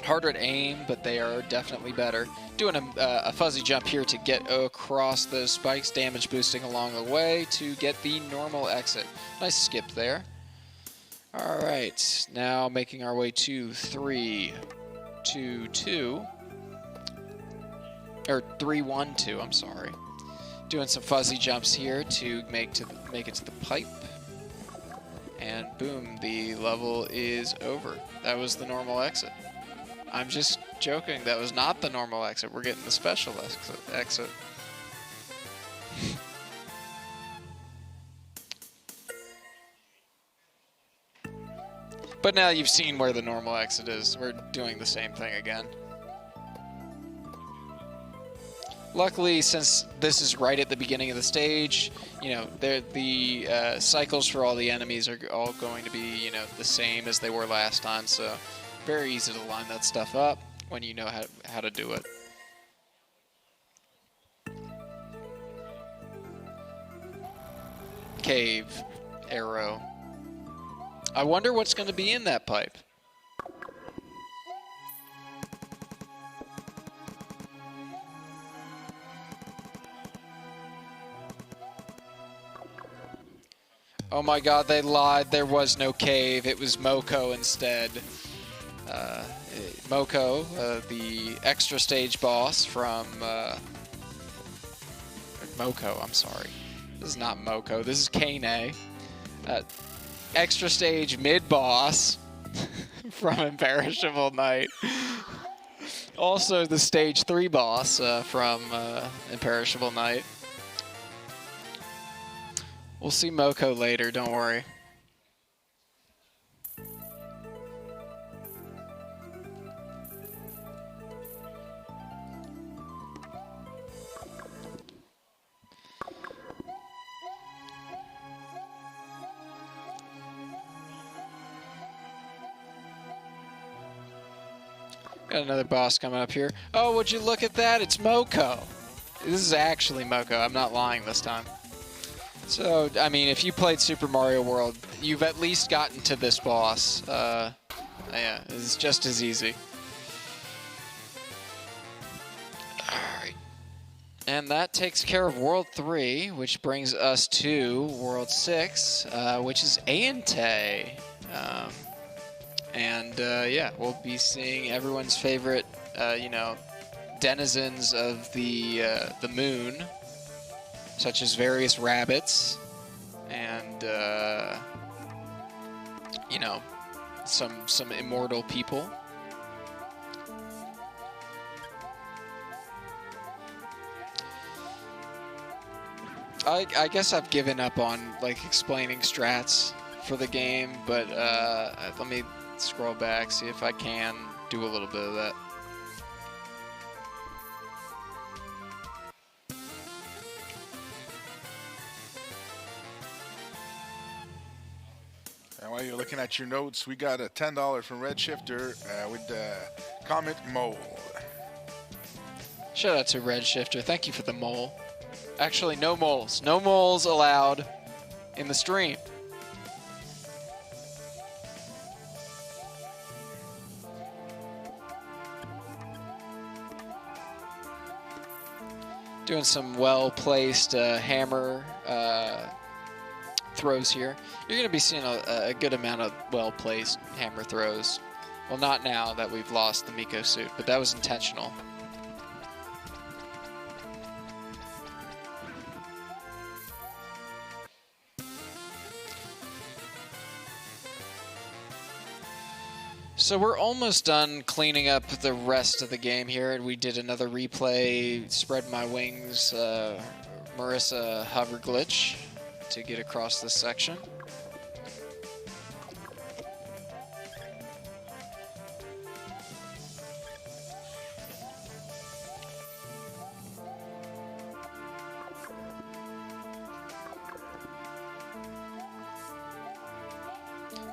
harder to aim, but they are definitely better. Doing a fuzzy jump here to get across those spikes, damage boosting along the way to get the normal exit. Nice skip there. All right, now making our way to 3, 2, 2. Or 3, 1, 2, I'm sorry. Doing some fuzzy jumps here to make it to the pipe. And boom, the level is over. That was the normal exit. I'm just joking, that was not the normal exit. We're getting the special exit. But now you've seen where the normal exit is. We're doing the same thing again. Luckily, since this is right at the beginning of the stage, you know, the cycles for all the enemies are all going to be, you know, the same as they were last time. So very easy to line that stuff up when you know how to do it. Cave arrow. I wonder what's going to be in that pipe. Oh my god, they lied. There was no cave. It was Moko instead. Moko, the extra stage boss from... Moko, I'm sorry. This is not Moko. This is Kane. Extra stage mid-boss from Imperishable Night. Also the stage 3 boss from Imperishable Night. We'll see Moko later, don't worry. Got another boss coming up here. Oh, would you look at that? It's Moko. This is actually Moko. I'm not lying this time. So, I mean, if you played Super Mario World, you've at least gotten to this boss. Yeah, it's just as easy. Alright. And that takes care of World 3, which brings us to World 6, which is Aente. Yeah, we'll be seeing everyone's favorite, you know, denizens of the moon, such as various rabbits and, you know, some immortal people. I guess I've given up on, like, explaining strats for the game, but let me scroll back, see if I can do a little bit of that. And while you're looking at your notes, we got a $10 from Red Shifter with the comment mole. Shout out to Red Shifter. Thank you for the mole. Actually, no moles. No moles allowed in the stream. Doing some well-placed hammer throws here. You're going to be seeing a good amount of well-placed hammer throws. Well, not now that we've lost the Miko suit, but that was intentional. So we're almost done cleaning up the rest of the game here. We did another replay, spread my wings, Marisa hover glitch to get across this section.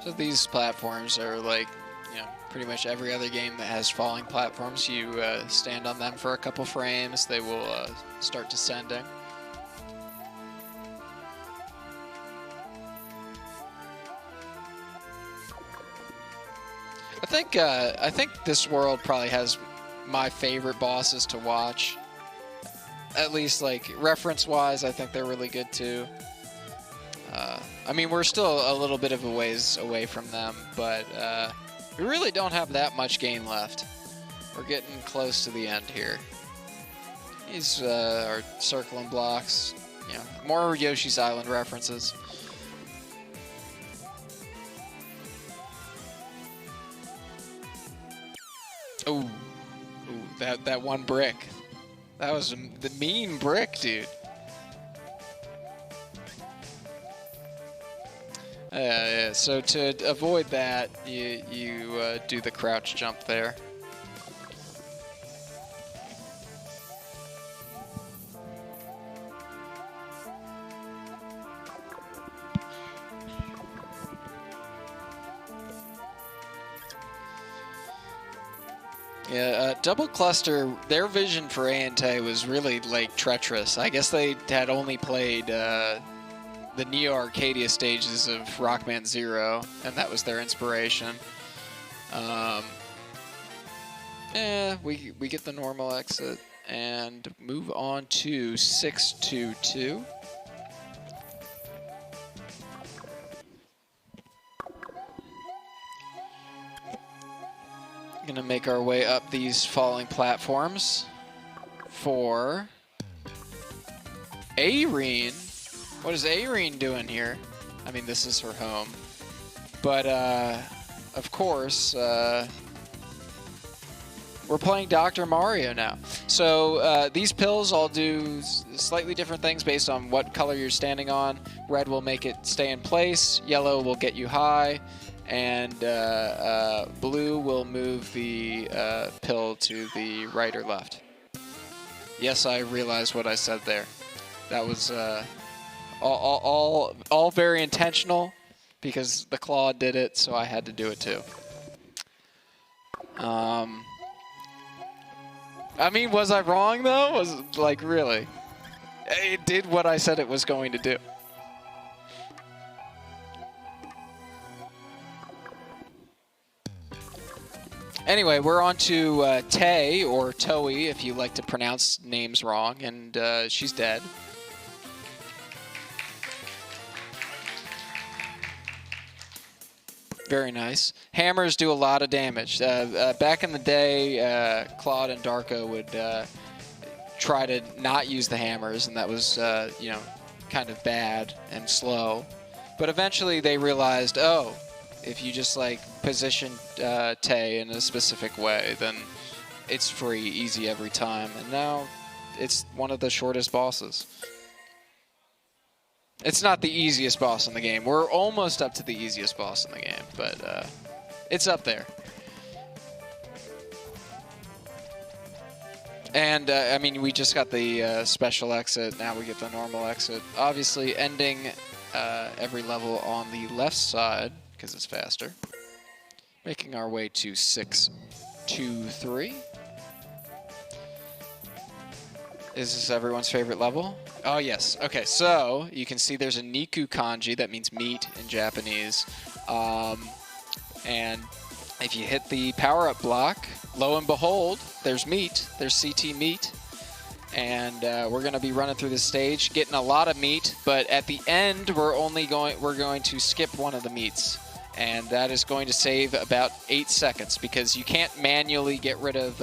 So these platforms are like, you know, pretty much every other game that has falling platforms. You stand on them for a couple frames, they will start descending. I think this world probably has my favorite bosses to watch. At least, like, reference-wise, I think they're really good too. I mean, we're still a little bit of a ways away from them, but we really don't have that much game left. We're getting close to the end here. These are circling blocks. You know, more Yoshi's Island references. Ooh, that one brick. That was the mean brick, dude. Yeah, so to avoid that, you do the crouch jump there. Yeah, Double Cluster, their vision for A&T was really, like, treacherous. I guess they had only played the Neo Arcadia stages of Rockman Zero, and that was their inspiration. We get the normal exit and move on to 622. Gonna make our way up these falling platforms for Irene. What is Irene doing here? I mean, this is her home. But, of course, we're playing Dr. Mario now. So these pills all do slightly different things based on what color you're standing on. Red will make it stay in place. Yellow will get you high. And blue will move the pill to the right or left. Yes, I realized what I said there. That was all very intentional because the claw did it, so I had to do it too. I mean, was I wrong though? Was like really? It did what I said it was going to do. Anyway, we're on to Tay, or Toei, if you like to pronounce names wrong, and she's dead. Very nice. Hammers do a lot of damage. Back in the day, Claude and Darko would try to not use the hammers, and that was, you know, kind of bad and slow. But eventually they realized, oh, if you just like position Tay in a specific way, then it's free, easy every time. And now it's one of the shortest bosses. It's not the easiest boss in the game. We're almost up to the easiest boss in the game, but it's up there. And, I mean, we just got the special exit. Now we get the normal exit. Obviously, ending every level on the left side, because it's faster. Making our way to 623. Is this everyone's favorite level? Oh, yes. Okay, so you can see there's a Niku kanji. That means meat in Japanese. And if you hit the power-up block, lo and behold, there's meat. There's CT meat. and we're going to be running through the stage, getting a lot of meat. But at the end, we're going to skip one of the meats, and that is going to save about 8 seconds because you can't manually get rid of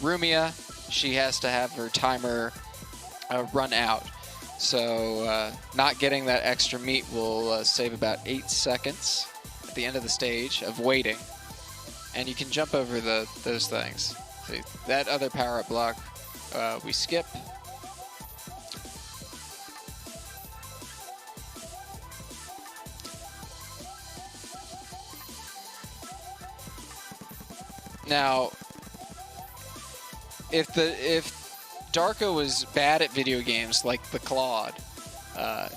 Rumia. She has to have her timer run out. So not getting that extra meat will save about 8 seconds at the end of the stage of waiting. And you can jump over those things. So that other power-up block we skip. Now, if Darko was bad at video games like the Claude,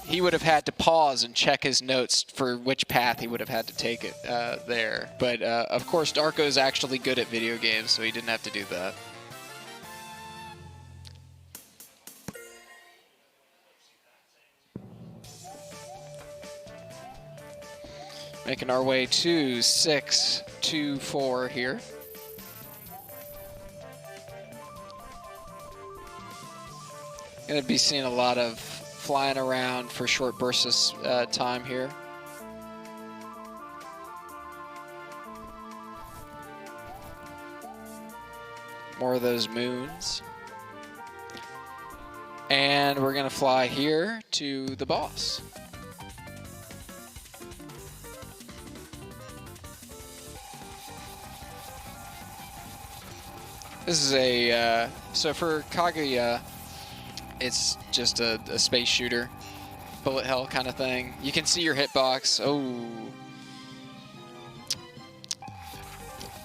he would have had to pause and check his notes for which path he would have had to take it there. But of course, Darko is actually good at video games, so he didn't have to do that. Making our way to 6-2-4 here. Going to be seeing a lot of flying around for short bursts of time here. More of those moons. And we're going to fly here to the boss. This is a, so for Kaguya, it's just a space shooter, bullet hell kind of thing. You can see your hitbox. Oh.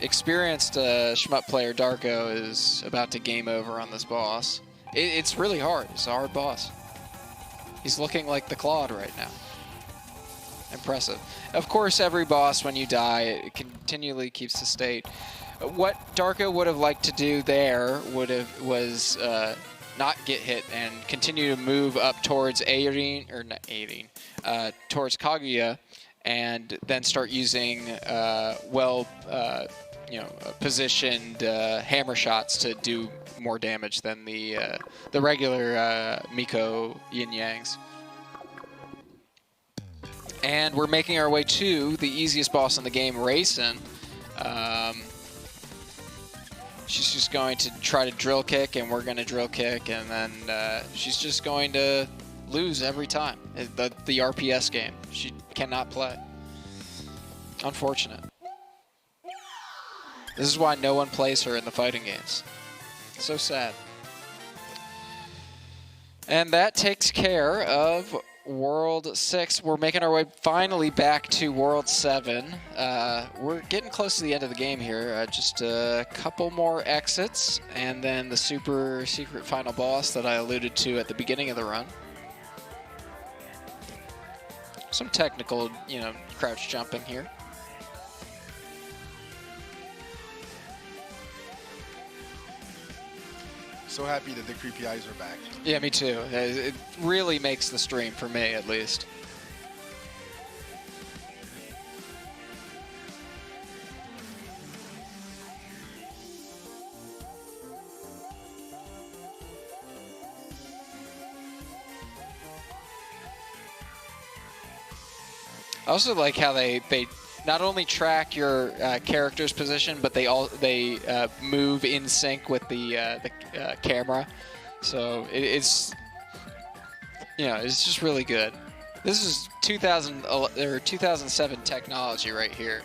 Experienced shmup player Darko is about to game over on this boss. It's really hard. It's a hard boss. He's looking like the Claude right now. Impressive. Of course, every boss, when you die, it continually keeps the state. What Darko would have liked to do there was not get hit and continue to move up towards towards Kaguya, and then start using positioned hammer shots to do more damage than the regular Miko Yin Yangs. And we're making our way to the easiest boss in the game, Racing. She's just going to try to drill kick, and we're going to drill kick, and then she's just going to lose every time. The RPS game. She cannot play. Unfortunate. This is why no one plays her in the fighting games. So sad. And that takes care of World 6. We're making our way finally back to World 7. We're getting close to the end of the game here. Just a couple more exits, and then the super secret final boss that I alluded to at the beginning of the run. Some technical, crouch jumping here. So happy that the creepy eyes are back. Yeah, me too. It really makes the stream, for me at least. I also like how they not only track your character's position, but they move in sync with the camera. So it's it's just really good. This is 2007 technology right here.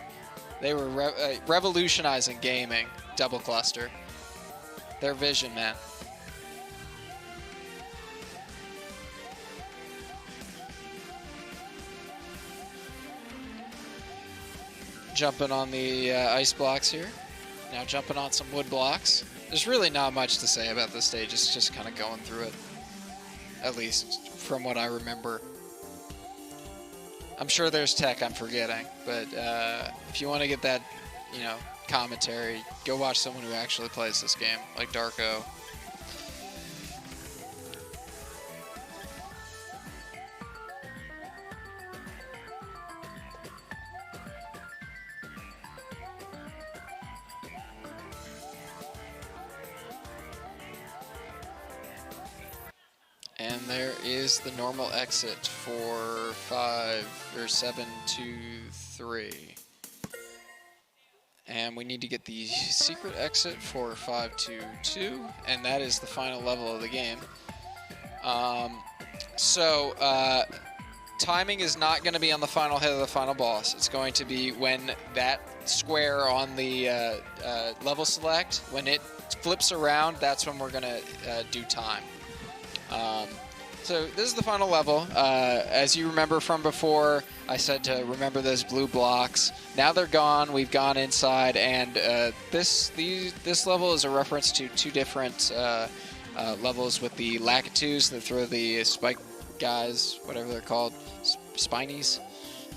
They were revolutionizing gaming. Double cluster. Their vision, man. Jumping on the ice blocks here. Now jumping on some wood blocks. There's really not much to say about this stage. It's just kind of going through it. At least from what I remember. I'm sure there's tech I'm forgetting. But if you want to get that, commentary, go watch someone who actually plays this game, like Darko. And there is the normal exit for 723. And we need to get the secret exit for 522, and that is the final level of the game. Timing is not going to be on the final hit of the final boss. It's going to be when that square on the level select, when it flips around, that's when we're going to do time. So this is the final level. As you remember from before, I said to remember those blue blocks. Now they're gone. We've gone inside, and this level is a reference to two different levels with the Lakitus that throw the spike guys, whatever they're called, Spinies.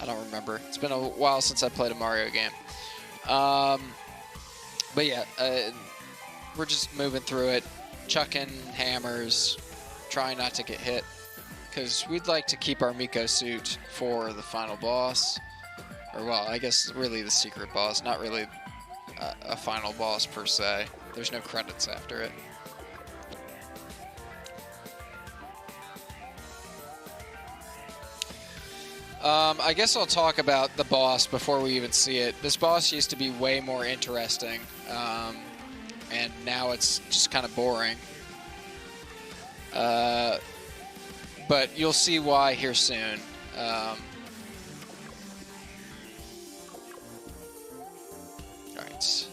I don't remember. It's been a while since I played a Mario game. But yeah, we're just moving through it, chucking hammers, trying not to get hit, because we'd like to keep our Miko suit for the final boss. Or, well, I guess really the secret boss, not really a final boss per se. There's no credits after it. I guess I'll talk about the boss before we even see it. This boss used to be way more interesting, and now it's just kind of boring. But you'll see why here soon. Alright,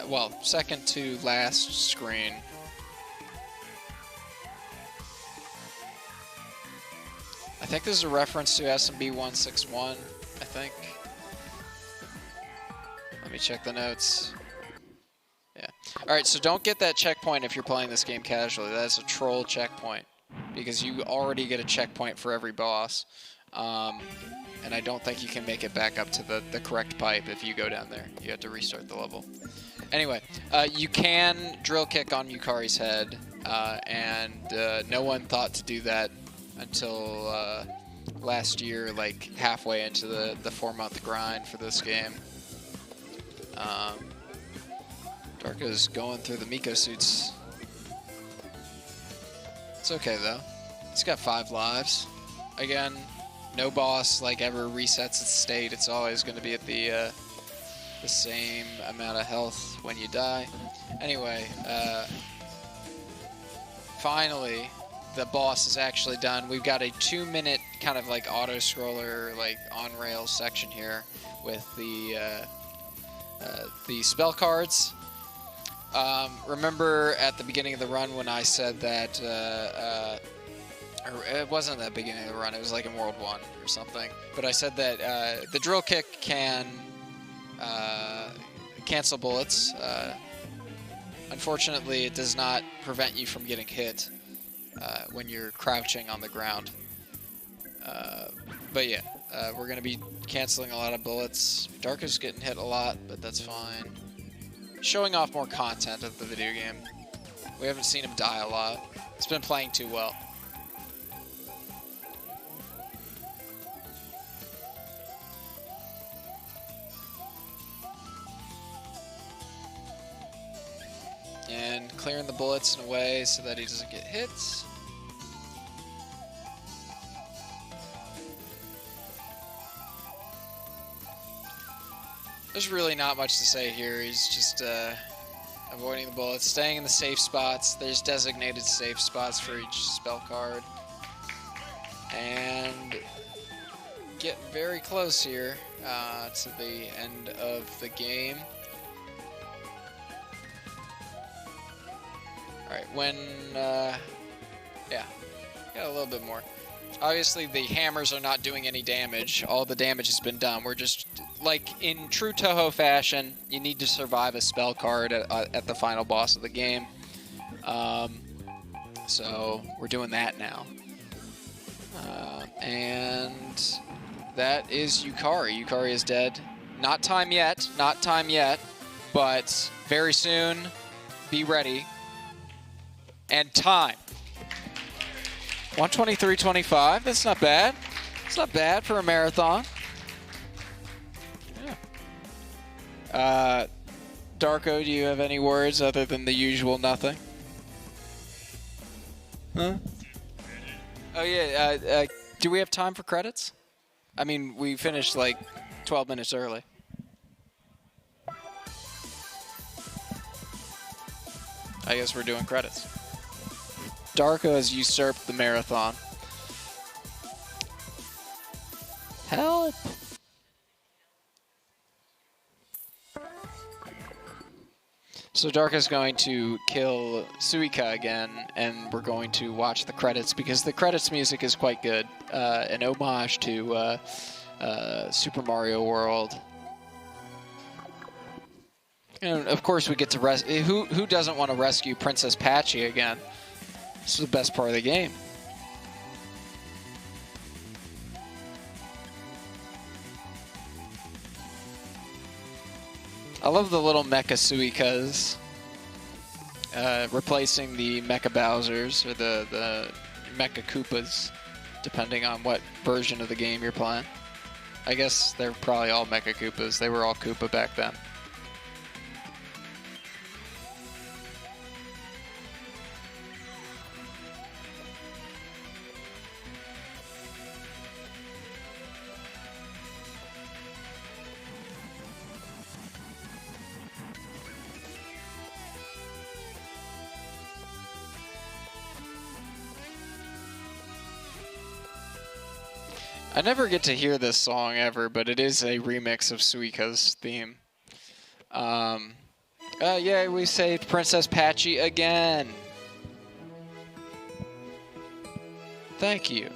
well, second to last screen. I think this is a reference to SMB 161, I think. Let me check the notes. Yeah. Alright, so don't get that checkpoint if you're playing this game casually. That's a troll checkpoint, because you already get a checkpoint for every boss. And I don't think you can make it back up to the correct pipe if you go down there. You have to restart the level. Anyway, you can drill kick on Yukari's head, and no one thought to do that until last year, like halfway into the 4-month grind for this game. Darko's going through the Miko suits. It's okay though. He's got 5 lives. Again, no boss like ever resets its state. It's always going to be at the same amount of health when you die. Anyway, finally, the boss is actually done. We've got a 2-minute kind of like auto-scroller, like on-rails section here with the spell cards. Remember at the beginning of the run when I said that, or it wasn't at the beginning of the run, it was like in World 1 or something, but I said that the drill kick can cancel bullets. Unfortunately, it does not prevent you from getting hit when you're crouching on the ground. But yeah, we're going to be canceling a lot of bullets. Darko's getting hit a lot, but that's fine. Showing off more content of the video game. We haven't seen him die a lot. It's been playing too well. And clearing the bullets in a way so that he doesn't get hit. There's really not much to say here. He's just avoiding the bullets, staying in the safe spots. There's designated safe spots for each spell card. And getting very close here to the end of the game. Alright, when, yeah, got a little bit more. Obviously, the hammers are not doing any damage. All the damage has been done. We're just, like, in true Toho fashion, you need to survive a spell card at the final boss of the game. So, we're doing that now. And that is Yukari. Yukari is dead. Not time yet. Not time yet. But very soon, be ready. And time. 1:23:25. That's not bad. It's not bad for a marathon. Yeah. Darko, do you have any words other than the usual nothing? Huh? Oh yeah. Do we have time for credits? I mean, we finished like 12 minutes early. I guess we're doing credits. Darko has usurped the marathon. Help! So Darko's going to kill Suika again, and we're going to watch the credits because the credits music is quite good. An homage to Super Mario World. And of course we get to who doesn't want to rescue Princess Patchy again? This is the best part of the game. I love the little Mecha Suikas replacing the Mecha Bowsers or the Mecha Koopas, depending on what version of the game you're playing. I guess they're probably all Mecha Koopas. They were all Koopa back then. I never get to hear this song ever, but it is a remix of Suika's theme. Yeah, we saved Princess Patchy again. Thank you.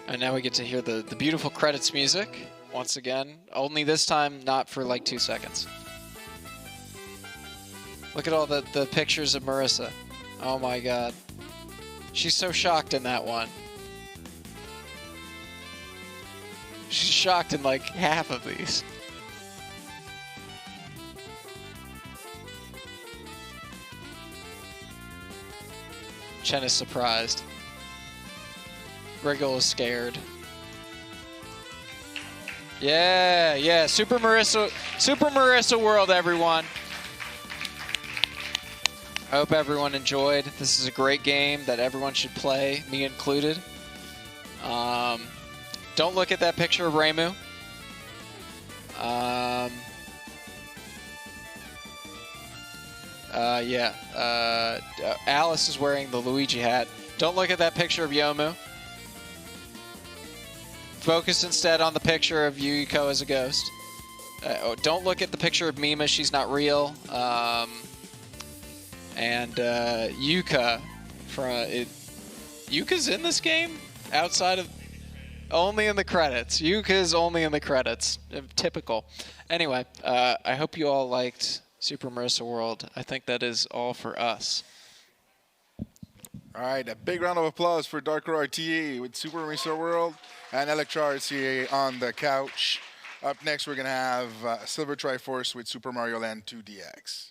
And now we get to hear the beautiful credits music. Once again, only this time not for like 2 seconds. Look at all the pictures of Marisa. Oh my god. She's so shocked in that one. She's shocked in like half of these. Chen is surprised. Wriggle is scared. Yeah, Super Marisa World, everyone. I hope everyone enjoyed. This is a great game that everyone should play, me included. Don't look at that picture of Reimu. Alice is wearing the Luigi hat. Don't look at that picture of Yomu. Focus instead on the picture of Yuiko as a ghost. Don't look at the picture of Mima. She's not real. And Yuka. Yuka's in this game? Outside of... Only in the credits. Yuka's only in the credits. Typical. Anyway, I hope you all liked Super Marisa World. I think that is all for us. All right, a big round of applause for Darko RTA with Super Marisa World and Electra RTA on the couch. Up next, we're going to have Silver Triforce with Super Mario Land 2DX.